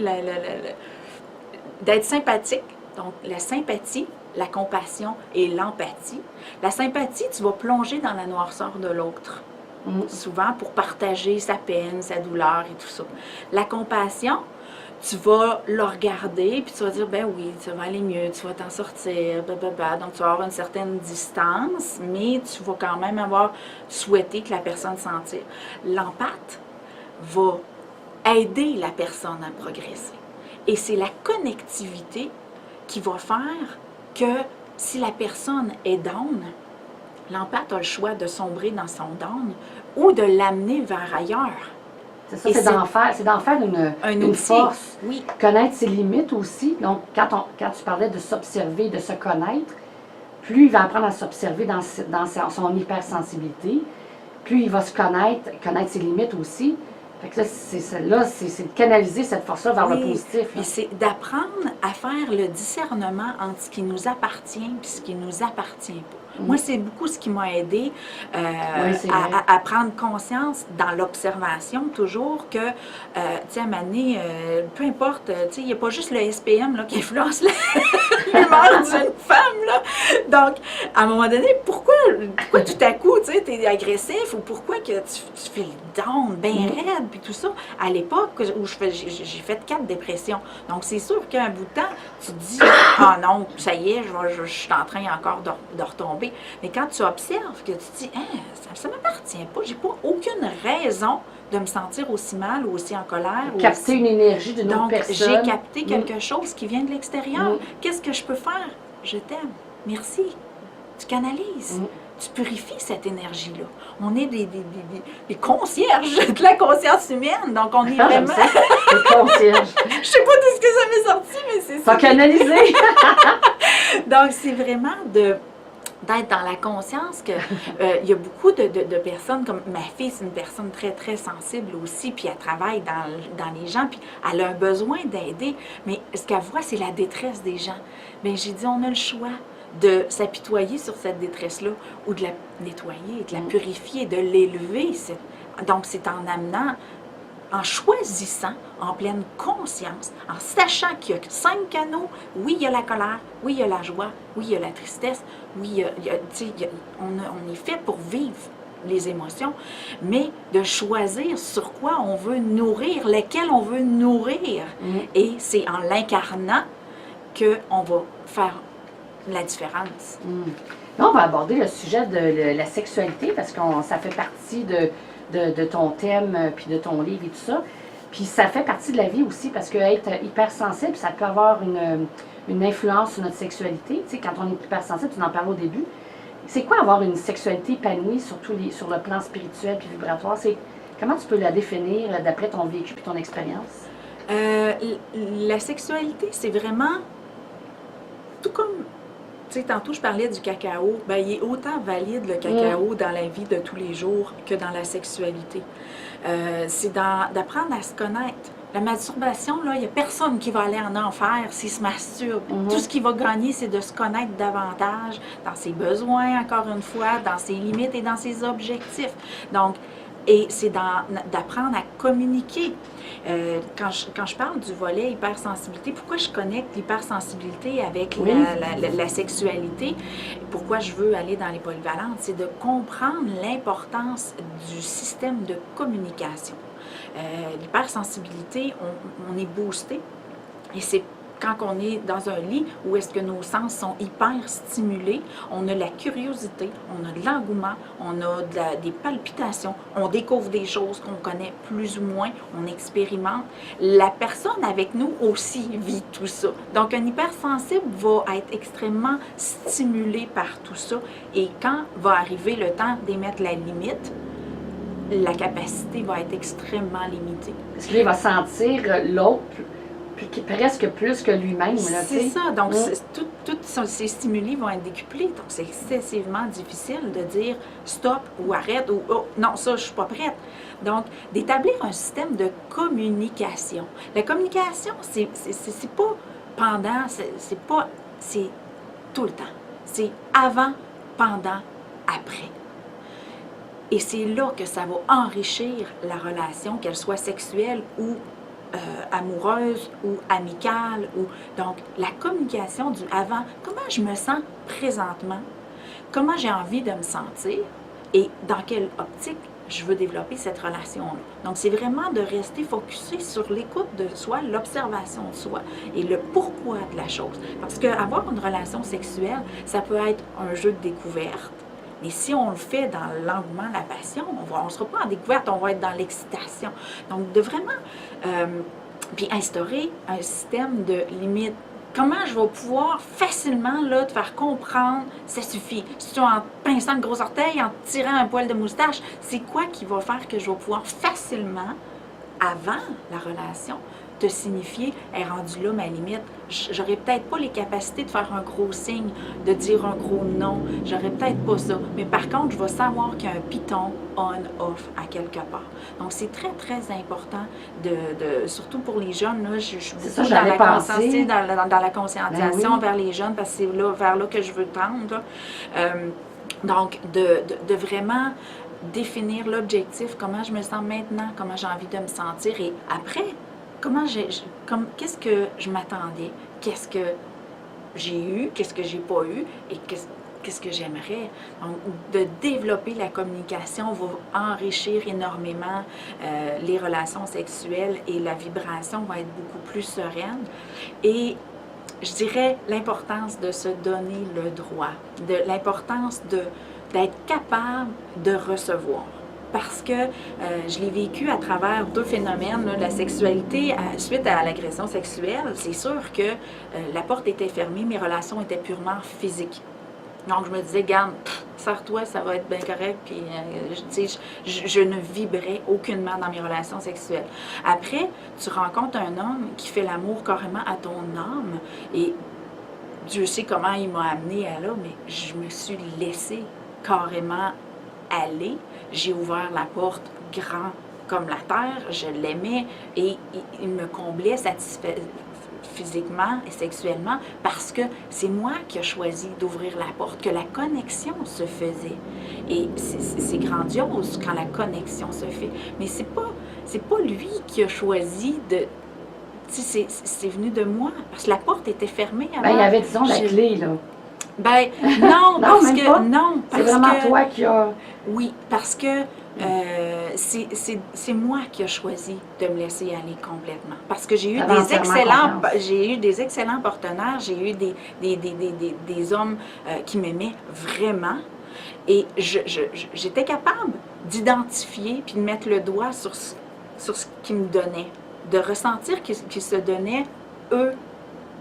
d'être sympathique. Donc, la sympathie, la compassion et l'empathie. La sympathie, tu vas plonger dans la noirceur de l'autre. Souvent pour partager sa peine, sa douleur et tout ça. La compassion, tu vas le regarder puis tu vas dire, ben oui, ça va aller mieux, tu vas t'en sortir, blablabla. Donc, tu vas avoir une certaine distance, mais tu vas quand même avoir souhaité que la personne s'en tire. L'empathe va aider la personne à progresser. Et c'est la connectivité qui va faire que si la personne est down, l'empathe a le choix de sombrer dans son down ou de l'amener vers ailleurs. C'est ça, c'est d'en faire une force. Oui. Connaître ses limites aussi. Donc, quand tu parlais de s'observer, de se connaître, plus il va apprendre à s'observer dans son hypersensibilité, plus il va se connaître ses limites aussi. Fait que là, c'est de canaliser cette force-là vers le positif. Puis c'est d'apprendre à faire le discernement entre ce qui nous appartient et ce qui nous appartient pas. Moi, c'est beaucoup ce qui m'a aidé à prendre conscience dans l'observation, toujours que, tu sais, à un moment donné, peu importe, tu sais, il n'y a pas juste le SPM là, qui influence l'humeur d'une femme. Là. Donc, à un moment donné, pourquoi tout à coup, tu sais, tu es agressif ou pourquoi que tu fais le down bien raide, puis tout ça. À l'époque où j'ai fait 4 dépressions. Donc, c'est sûr qu'à un bout de temps, tu te dis, ah non, ça y est, je suis en train encore de retomber. Mais quand tu observes, que tu te dis, ça ne m'appartient pas, j'ai pas aucune raison de me sentir aussi mal ou aussi en colère. Capter une énergie d'une autre personne. Donc, j'ai capté quelque chose qui vient de l'extérieur. Qu'est-ce que je peux faire? Je t'aime. Merci. Tu canalises. Tu purifies cette énergie-là. On est des concierges de la conscience humaine. Donc, on est vraiment... Des concierges. Je sais pas de ce que ça m'est sorti, mais c'est ça. Pas canaliser. Donc, c'est vraiment d'être dans la conscience que il y a beaucoup de personnes, comme ma fille, c'est une personne très, très sensible aussi, puis elle travaille dans les gens, puis elle a un besoin d'aider, mais ce qu'elle voit, c'est la détresse des gens. Bien, j'ai dit, on a le choix de s'apitoyer sur cette détresse-là, ou de la nettoyer, de la purifier, de l'élever. Donc, c'est en amenant, en choisissant, en pleine conscience, en sachant qu'il y a 5 canaux. Oui, il y a la colère, oui, il y a la joie, oui, il y a la tristesse, oui, on est fait pour vivre les émotions, mais de choisir sur quoi on veut nourrir, lesquels on veut nourrir. Et c'est en l'incarnant qu'on va faire la différence. Là, on va aborder le sujet de la sexualité parce que ça fait partie de ton thème puis de ton livre et tout ça. Puis ça fait partie de la vie aussi parce qu'être hypersensible, ça peut avoir une influence sur notre sexualité. Tu sais, quand on est hypersensible, tu en parlais au début. C'est quoi avoir une sexualité épanouie sur le plan spirituel puis vibratoire? Comment tu peux la définir d'après ton vécu et ton expérience? La sexualité, c'est vraiment tout comme... Tu sais, tantôt, je parlais du cacao. Bien, il est autant valide, le cacao, dans la vie de tous les jours que dans la sexualité. C'est d'apprendre à se connaître. La masturbation, là, il n'y a personne qui va aller en enfer s'il se masturbe. Tout ce qu'il va gagner, c'est de se connaître davantage dans ses besoins, encore une fois, dans ses limites et dans ses objectifs. Donc, et c'est d'apprendre à communiquer. Quand je parle du volet hypersensibilité, pourquoi je connecte l'hypersensibilité avec la sexualité, pourquoi je veux aller dans les polyvalentes, c'est de comprendre l'importance du système de communication. L'hypersensibilité, on est boosté, et c'est quand on est dans un lit où est-ce que nos sens sont hyper stimulés, on a la curiosité, on a de l'engouement, on a des palpitations, on découvre des choses qu'on connaît plus ou moins, on expérimente. La personne avec nous aussi vit tout ça. Donc, un hypersensible va être extrêmement stimulé par tout ça, et quand va arriver le temps d'émettre la limite, la capacité va être extrêmement limitée. Parce qu'il va sentir l'autre presque plus que lui-même. C'est ça. Donc, tous ces stimuli vont être décuplés. Donc, c'est excessivement difficile de dire stop ou arrête ou oh, non, ça, je suis pas prête. Donc, d'établir un système de communication. La communication, c'est pas pendant, c'est tout le temps. C'est avant, pendant, après. Et c'est là que ça va enrichir la relation, qu'elle soit sexuelle ou amoureuse ou amicale. Donc, la communication du avant, comment je me sens présentement, comment j'ai envie de me sentir et dans quelle optique je veux développer cette relation-là. Donc, c'est vraiment de rester focusé sur l'écoute de soi, l'observation de soi et le pourquoi de la chose. Parce qu'avoir une relation sexuelle, ça peut être un jeu de découverte. Mais si on le fait dans l'engouement, la passion, on ne sera pas en découverte, on va être dans l'excitation. Donc, de vraiment puis instaurer un système de limites. Comment je vais pouvoir facilement là, te faire comprendre, ça suffit. Si tu en pinçant le gros orteil, en tirant un poil de moustache, c'est quoi qui va faire que je vais pouvoir facilement, avant la relation, te signifier, est rendu là ma limite. J'aurais peut-être pas les capacités de faire un gros signe, de dire un gros non. J'aurais peut-être pas ça. Mais par contre, je vais savoir qu'il y a un piton on-off à quelque part. Donc, c'est très, très important, surtout pour les jeunes. Là, je suis beaucoup dans la conscientisation vers les jeunes parce que c'est vers là que je veux tendre. Donc, de vraiment définir l'objectif, comment je me sens maintenant, comment j'ai envie de me sentir et après, qu'est-ce que je m'attendais, qu'est-ce que j'ai eu, qu'est-ce que j'ai pas eu et qu'est-ce que j'aimerais. Donc, de développer la communication va enrichir énormément les relations sexuelles et la vibration va être beaucoup plus sereine. Et je dirais l'importance de se donner le droit, l'importance d'être capable de recevoir. Parce que je l'ai vécu à travers deux phénomènes, là, la sexualité suite à l'agression sexuelle. C'est sûr que la porte était fermée, mes relations étaient purement physiques. Donc, je me disais, garde, sers-toi, ça va être bien correct. Puis, je ne vibrais aucunement dans mes relations sexuelles. Après, tu rencontres un homme qui fait l'amour carrément à ton âme. Et Dieu sait comment il m'a amenée à là, mais je me suis laissée carrément aller. J'ai ouvert la porte grand comme la terre. Je l'aimais et il me comblait, satisfait physiquement et sexuellement parce que c'est moi qui ai choisi d'ouvrir la porte, que la connexion se faisait. Et c'est grandiose quand la connexion se fait. Mais c'est pas lui qui a choisi de... C'est venu de moi, parce que la porte était fermée avant. Ben, il y avait, disons, la clé, là. Ben, non, parce que... Non, c'est vraiment toi qui as... Oui, parce que c'est moi qui ai choisi de me laisser aller complètement. Parce que j'ai eu des excellents partenaires, j'ai eu des hommes qui m'aimaient vraiment. Et j'étais capable d'identifier puis de mettre le doigt sur ce qu'ils me donnaient, de ressentir qu'ils se donnaient, eux,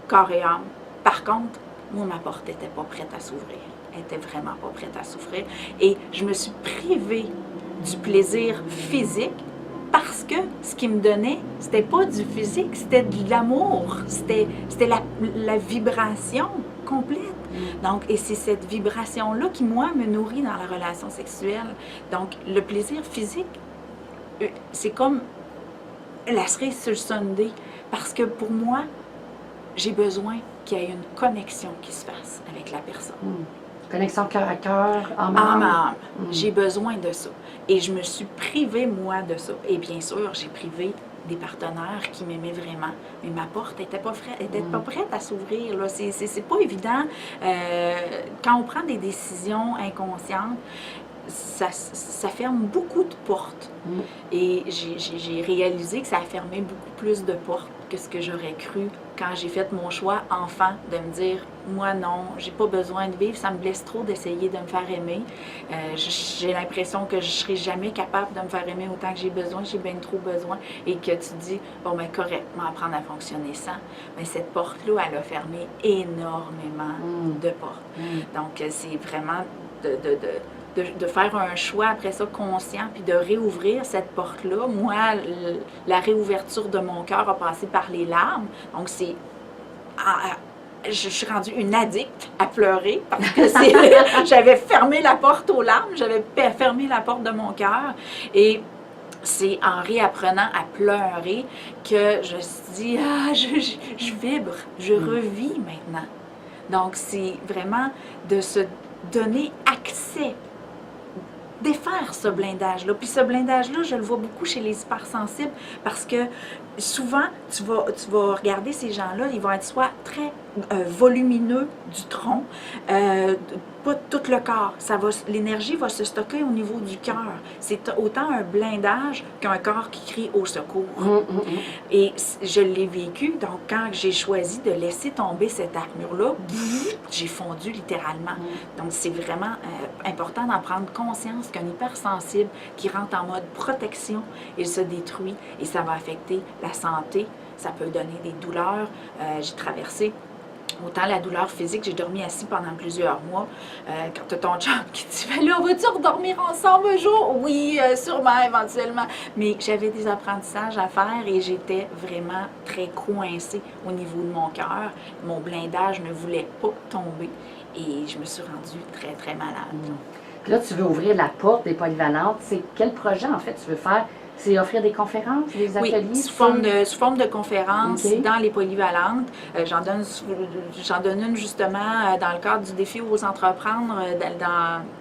corps et âme. Par contre, moi, ma porte n'était pas prête à s'ouvrir. Elle n'était vraiment pas prête à s'ouvrir. Et je me suis privée du plaisir physique parce que ce qui me donnait, c'était pas du physique, c'était de l'amour, c'était la vibration complète. Donc, et c'est cette vibration-là qui, moi, me nourrit dans la relation sexuelle. Donc, le plaisir physique, c'est comme la cerise sur le sundae, parce que pour moi, j'ai besoin qu'il y ait une connexion qui se fasse avec la personne. Connexion cœur à cœur, âme à âme. J'ai besoin de ça. Et je me suis privée, moi, de ça. Et bien sûr, j'ai privé des partenaires qui m'aimaient vraiment. Mais ma porte n'était pas prête à s'ouvrir. C'est pas évident. Quand on prend des décisions inconscientes, ça ferme beaucoup de portes. Et j'ai réalisé que ça a fermé beaucoup plus de portes que ce que j'aurais cru quand j'ai fait mon choix enfant, de me dire, moi non, j'ai pas besoin de vivre, ça me blesse trop d'essayer de me faire aimer. J'ai l'impression que je serai jamais capable de me faire aimer autant que j'ai besoin, j'ai bien trop besoin. Et que tu dis, bon ben correctement apprendre à fonctionner sans. Mais cette porte-là, elle a fermé énormément de portes. Donc c'est vraiment de faire un choix après ça conscient, puis de réouvrir cette porte-là. Moi, la réouverture de mon cœur a passé par les larmes. Donc, je suis rendue une addict à pleurer parce que j'avais fermé la porte aux larmes, j'avais fermé la porte de mon cœur. Et c'est en réapprenant à pleurer que je me suis dit, je vibre, je revis maintenant. Donc, c'est vraiment de se donner accès, défaire ce blindage-là. Puis ce blindage-là, je le vois beaucoup chez les hypersensibles parce que souvent, tu vas regarder ces gens-là, ils vont être soit très volumineux du tronc, pas tout le corps. L'énergie va se stocker au niveau du cœur. C'est autant un blindage qu'un corps qui crie au secours. Et je l'ai vécu, donc quand j'ai choisi de laisser tomber cette armure-là, j'ai fondu littéralement. Donc c'est vraiment important d'en prendre conscience qu'un hypersensible qui rentre en mode protection, il se détruit et ça va affecter la santé. Ça peut donner des douleurs. J'ai traversé Autant la douleur physique, j'ai dormi assis pendant plusieurs mois. Quand tu as ton chum qui te dit, ben là, on va-tu redormir ensemble un jour? Oui, sûrement, éventuellement. Mais j'avais des apprentissages à faire et j'étais vraiment très coincée au niveau de mon cœur. Mon blindage ne voulait pas tomber et je me suis rendue très, très malade. Puis là, tu veux ouvrir la porte des polyvalentes. C'est quel projet, en fait, tu veux faire? C'est offrir des conférences, des ateliers? Oui, sous forme de conférences dans les polyvalentes. J'en donne une justement dans le cadre du défi aux entreprendre.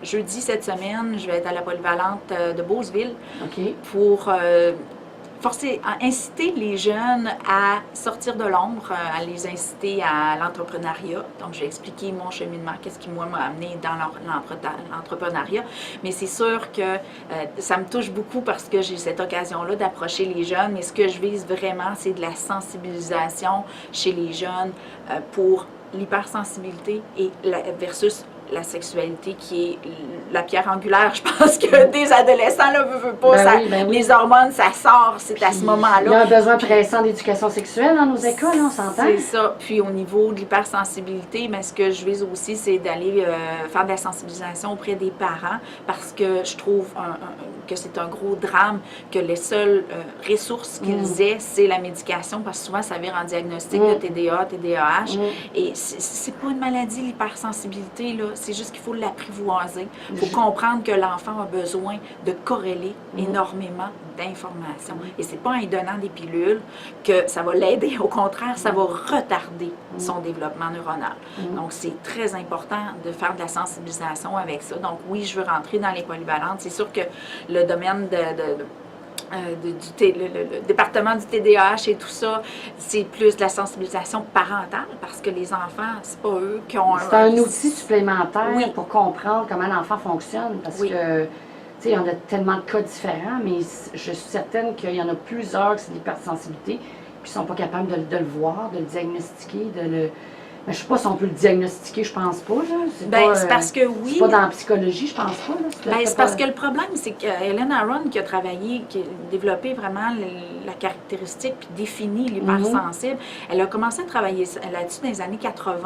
Jeudi cette semaine, je vais être à la polyvalente de Beauceville pour inciter les jeunes à sortir de l'ombre, à les inciter à l'entrepreneuriat. Donc, j'ai expliqué mon cheminement, qu'est-ce qui, moi, m'a amené dans l'entrepreneuriat. Mais c'est sûr que ça me touche beaucoup parce que j'ai cette occasion-là d'approcher les jeunes. Mais ce que je vise vraiment, c'est de la sensibilisation chez les jeunes pour l'hypersensibilité versus la sexualité qui est la pierre angulaire. Je pense que des adolescents, là, veut pas, les hormones, ça sort, c'est à ce moment-là. Il y a un besoin pressant d'éducation sexuelle dans nos écoles, on s'entend? C'est ça. Puis au niveau de l'hypersensibilité, mais ce que je vise aussi, c'est d'aller faire de la sensibilisation auprès des parents parce que je trouve que c'est un gros drame que les seules ressources qu'ils aient, c'est la médication parce que souvent, ça vire en diagnostic de TDA, TDAH. Et c'est pas une maladie, l'hypersensibilité, là. C'est juste qu'il faut l'apprivoiser. Il faut comprendre que l'enfant a besoin de corréler énormément d'informations. Et c'est pas en lui donnant des pilules que ça va l'aider. Au contraire, ça va retarder son développement neuronal. Donc, c'est très important de faire de la sensibilisation avec ça. Donc, oui, je veux rentrer dans les polyvalentes. C'est sûr que le domaine le département du TDAH et tout ça, c'est plus de la sensibilisation parentale parce que les enfants, c'est pas eux qui ont C'est un outil supplémentaire pour comprendre comment l'enfant fonctionne parce que, tu sais, il y en a tellement de cas différents, mais je suis certaine qu'il y en a plusieurs qui c'est de l'hypersensibilité puis qui ne sont pas capables de le voir, de le diagnostiquer, mais je ne sais pas si on peut le diagnostiquer, je pense pas. C'est parce que oui. C'est pas dans la psychologie, je pense pas. C'est parce que le problème, c'est qu'Hélène Aron, qui a développé vraiment la caractéristique puis défini l'hypersensible, elle a commencé à travailler là-dessus dans les années 80.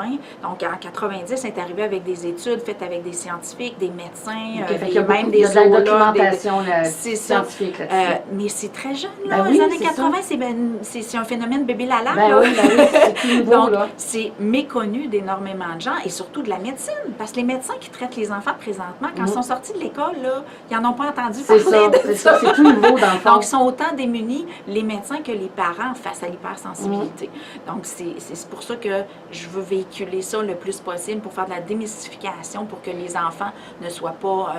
Donc, en 90, elle est arrivée avec des études faites avec des scientifiques, des médecins, même des zoologues. C'est scientifique là-dessus. Mais c'est très jeune, là. Les années 80, c'est un phénomène bébé Lala. C'est tout nouveau, donc, là. C'est méconnu d'énormément de gens et surtout de la médecine. Parce que les médecins qui traitent les enfants présentement, quand ils sont sortis de l'école, là, ils n'en ont pas entendu parler de ça. C'est tout nouveau dans le fond. Donc, ils sont autant démunis, les médecins, que les parents face à l'hypersensibilité. Donc, c'est pour ça que je veux véhiculer ça le plus possible pour faire de la démystification pour que les enfants ne soient pas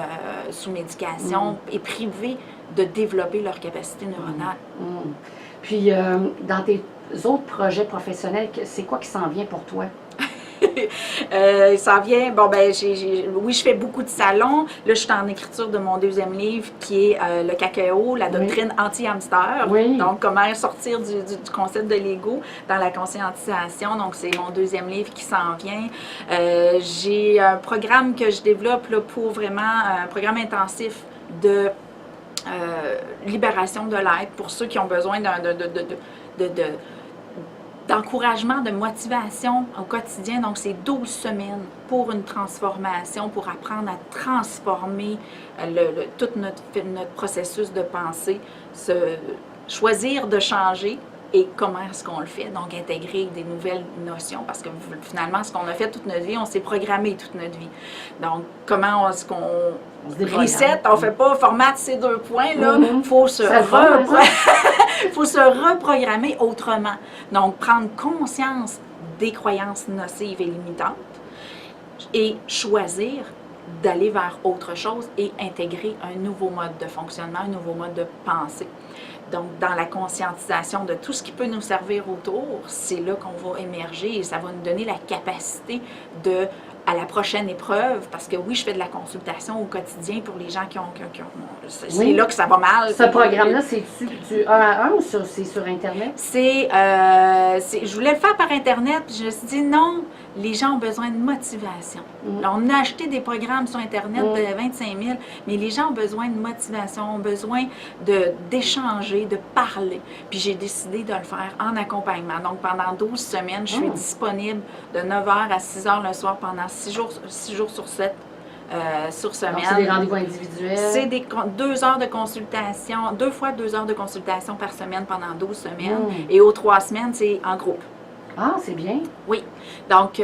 sous médication et privés de développer leur capacité neuronale. Puis, dans tes autres projets professionnels, c'est quoi qui s'en vient pour toi? Il s'en vient, oui, je fais beaucoup de salons. Là, je suis en écriture de mon deuxième livre qui est Le cacao, la doctrine anti-hamster. Donc, comment sortir du concept de l'ego dans la conscientisation. Donc, c'est mon deuxième livre qui s'en vient. J'ai un programme que je développe là, pour vraiment un programme intensif de libération de l'être pour ceux qui ont besoin d'encouragement, de motivation au quotidien. Donc, c'est 12 semaines pour une transformation, pour apprendre à transformer tout notre processus de pensée, choisir de changer et comment est-ce qu'on le fait. Donc, intégrer des nouvelles notions parce que finalement, ce qu'on a fait toute notre vie, on s'est programmé toute notre vie. Donc, comment est-ce qu'on reset, on ne fait pas formate ces 2 points, là, il faut se reprogrammer autrement. Donc, prendre conscience des croyances nocives et limitantes et choisir d'aller vers autre chose et intégrer un nouveau mode de fonctionnement, un nouveau mode de pensée. Donc, dans la conscientisation de tout ce qui peut nous servir autour, c'est là qu'on va émerger et ça va nous donner la capacité à la prochaine épreuve, parce que oui, je fais de la consultation au quotidien pour les gens qui ont c'est là que ça va mal. Ce programme-là, c'est-tu du 1 à 1 ou c'est sur Internet? Je voulais le faire par Internet, puis je me suis dit non, les gens ont besoin de motivation. Là, on a acheté des programmes sur Internet de 25 000, mais les gens ont besoin de motivation, ont besoin d'échanger, de parler. Puis j'ai décidé de le faire en accompagnement. Donc pendant 12 semaines, je suis disponible de 9h à 6h le soir pendant 6 jours sur 7. Sur semaine. Donc, c'est des rendez-vous individuels? C'est 2 heures de consultation, 2 fois 2 heures de consultation par semaine pendant 12 semaines. Et aux 3 semaines, c'est en groupe. Ah, c'est bien. Oui. Donc,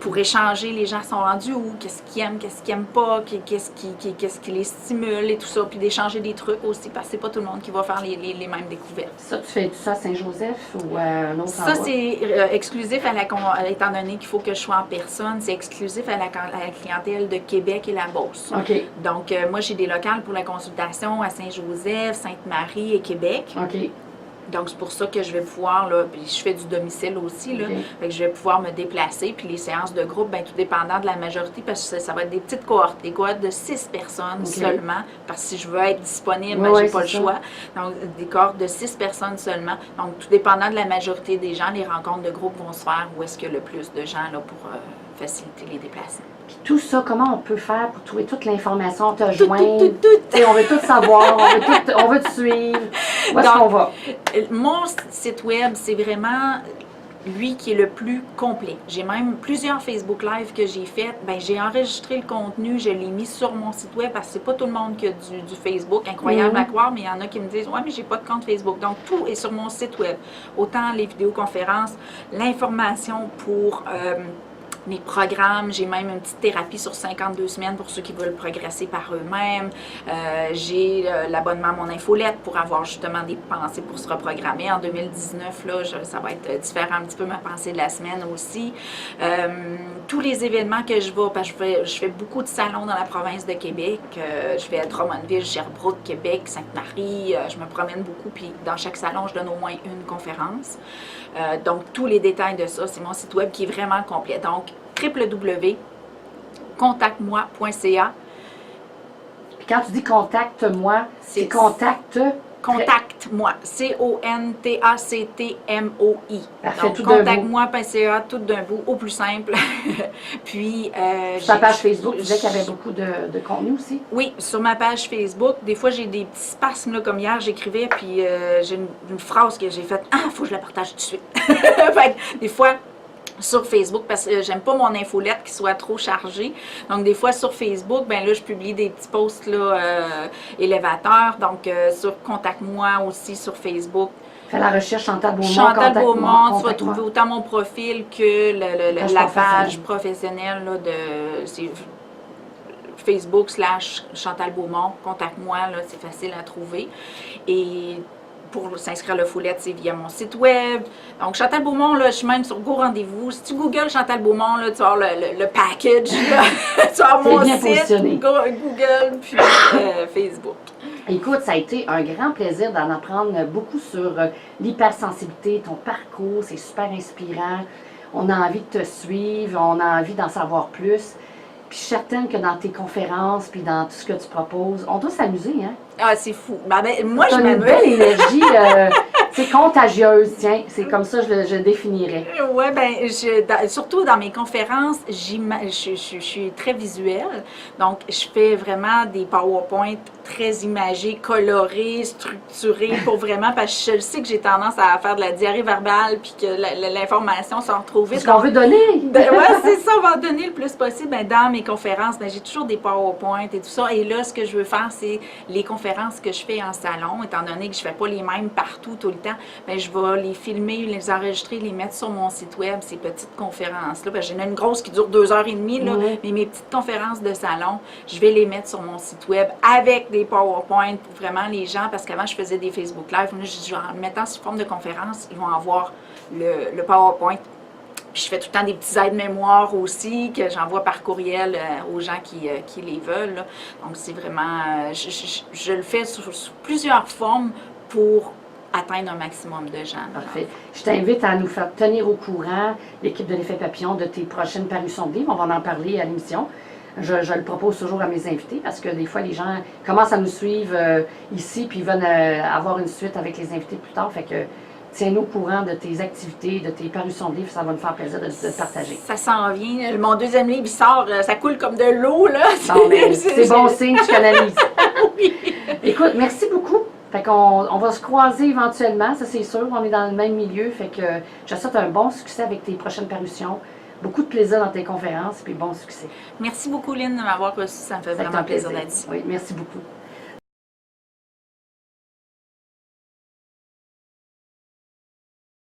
pour échanger, les gens sont rendus où, qu'est-ce qu'ils aiment, qu'est-ce qu'ils n'aiment pas, qu'est-ce qui les stimule et tout ça. Puis d'échanger des trucs aussi, parce que c'est pas tout le monde qui va faire les mêmes découvertes. Ça, tu fais tout ça à Saint-Joseph ou à un autre endroit? Ça, c'est exclusif étant donné qu'il faut que je sois en personne, c'est exclusif à la clientèle de Québec et la Beauce. OK. Donc, moi, j'ai des locales pour la consultation à Saint-Joseph, Sainte-Marie et Québec. OK. Donc, c'est pour ça que je vais pouvoir, là, puis je fais du domicile aussi, là, fait que je vais pouvoir me déplacer. Puis les séances de groupe, bien, tout dépendant de la majorité, parce que ça va être des petites cohortes, des cohortes de 6 personnes seulement, parce que si je veux être disponible, ben, j'ai pas le choix. Donc, des cohortes de 6 personnes seulement. Donc, tout dépendant de la majorité des gens, les rencontres de groupe vont se faire où est-ce qu'il y a le plus de gens là, pour faciliter les déplacements. Puis tout ça, comment on peut faire pour trouver toute l'information, te joindre? Et on veut tout savoir, on veut te suivre. Où est-ce qu'on va? Mon site web, c'est vraiment lui qui est le plus complet. J'ai même plusieurs Facebook Live que j'ai fait. Ben, j'ai enregistré le contenu, je l'ai mis sur mon site web parce que c'est pas tout le monde qui a du Facebook. Incroyable à croire, mais il y en a qui me disent « Ouais, mais j'ai pas de compte Facebook. » Donc, tout est sur mon site web. Autant les vidéoconférences, l'information pour mes programmes, j'ai même une petite thérapie sur 52 semaines pour ceux qui veulent progresser par eux-mêmes. J'ai l'abonnement à mon infolette pour avoir justement des pensées pour se reprogrammer. En 2019, là, ça va être différent un petit peu ma pensée de la semaine aussi. Tous les événements que je vais, parce que je fais beaucoup de salons dans la province de Québec. Je vais à Drummondville, Sherbrooke, Québec, Sainte-Marie. Je me promène beaucoup, puis dans chaque salon, je donne au moins une conférence. Donc, tous les détails de ça, c'est mon site web qui est vraiment complet. Donc, www.contactmoi.ca. Quand tu dis contacte-moi, c'est contact... Contacte-moi. C-O-N-T-A-C-T-M-O-I. Donc, contacte-moi.ca, tout d'un bout, au plus simple. Puis, sur ta page Facebook, tu disais qu'il y avait beaucoup de contenu aussi? Oui, sur ma page Facebook. Des fois, j'ai des petits spasmes, là, comme hier, j'écrivais, puis j'ai une phrase que j'ai faite. Ah, il faut que je la partage tout de suite. Fait, des fois, sur Facebook, parce que j'aime pas mon infolette qui soit trop chargée. Donc, des fois, sur Facebook, ben là, je publie des petits posts là, élévateurs. Donc, sur Contacte-moi aussi sur Facebook. Fais la recherche Chantal Beaumont. Chantal Beaumont, tu vas trouver autant mon profil que la page professionnelle là, de Facebook / Chantal Beaumont. Contacte-moi, là, c'est facile à trouver. Et pour s'inscrire à la foulette, c'est via mon site web. Donc, Chantal Beaumont, là, je suis même sur Go Rendez-vous. Si tu googles Chantal Beaumont, là, tu vas avoir le package. Là. Tu vas avoir mon site, Google, puis Facebook. Écoute, ça a été un grand plaisir d'en apprendre beaucoup sur l'hypersensibilité, ton parcours. C'est super inspirant. On a envie de te suivre, on a envie d'en savoir plus. Puis je suis certaine que dans tes conférences, puis dans tout ce que tu proposes, on doit s'amuser, hein? Ah, c'est fou. Ben, moi, je m'amuse. Une belle énergie, c'est contagieuse, tiens. C'est comme ça que je définirais. Oui, bien, surtout dans mes conférences, je suis très visuelle. Donc, je fais vraiment des PowerPoint très imagés, colorés, structurés, pour vraiment, parce que je sais que j'ai tendance à faire de la diarrhée verbale, puis que l'information s'en retrouve vite. C'est ce qu'on veut donner. Ben, oui, c'est ça, on va en donner le plus possible. Ben, dans mes conférences, ben, j'ai toujours des PowerPoint et tout ça. Et là, ce que je veux faire, c'est les conférences que je fais en salon, étant donné que je ne fais pas les mêmes partout, tout le temps, bien, je vais les filmer, les enregistrer, les mettre sur mon site web, ces petites conférences-là. J'en ai une grosse qui dure 2h30, là, mais mes petites conférences de salon, je vais les mettre sur mon site web avec des PowerPoint pour vraiment les gens, parce qu'avant, je faisais des Facebook Live. Là, en le mettant sous forme de conférence, ils vont avoir le PowerPoint. Puis je fais tout le temps des petits aides-mémoires aussi que j'envoie par courriel aux gens qui les veulent. Là. Donc, c'est vraiment... je le fais sous plusieurs formes pour atteindre un maximum de gens. Parfait. Je t'invite à nous faire tenir au courant, l'équipe de l'Effet Papillon, de tes prochaines parutions de livres. On va en parler à l'émission. Je le propose toujours à mes invités parce que des fois, les gens commencent à nous suivre ici puis ils veulent avoir une suite avec les invités plus tard. Fait que tiens-nous au courant de tes activités, de tes parutions de livres. Ça va nous faire plaisir de le partager. Ça s'en vient. Mon deuxième livre, il sort, ça coule comme de l'eau, là. Bon, mais c'est bon signe, tu canalises. Oui. Écoute, merci beaucoup. Fait qu'on on va se croiser éventuellement, ça c'est sûr. On est dans le même milieu. Fait que je te souhaite un bon succès avec tes prochaines parutions. Beaucoup de plaisir dans tes conférences, puis bon succès. Merci beaucoup, Lynn, de m'avoir reçu. Ça me fait vraiment plaisir d'être ici. Oui, merci beaucoup.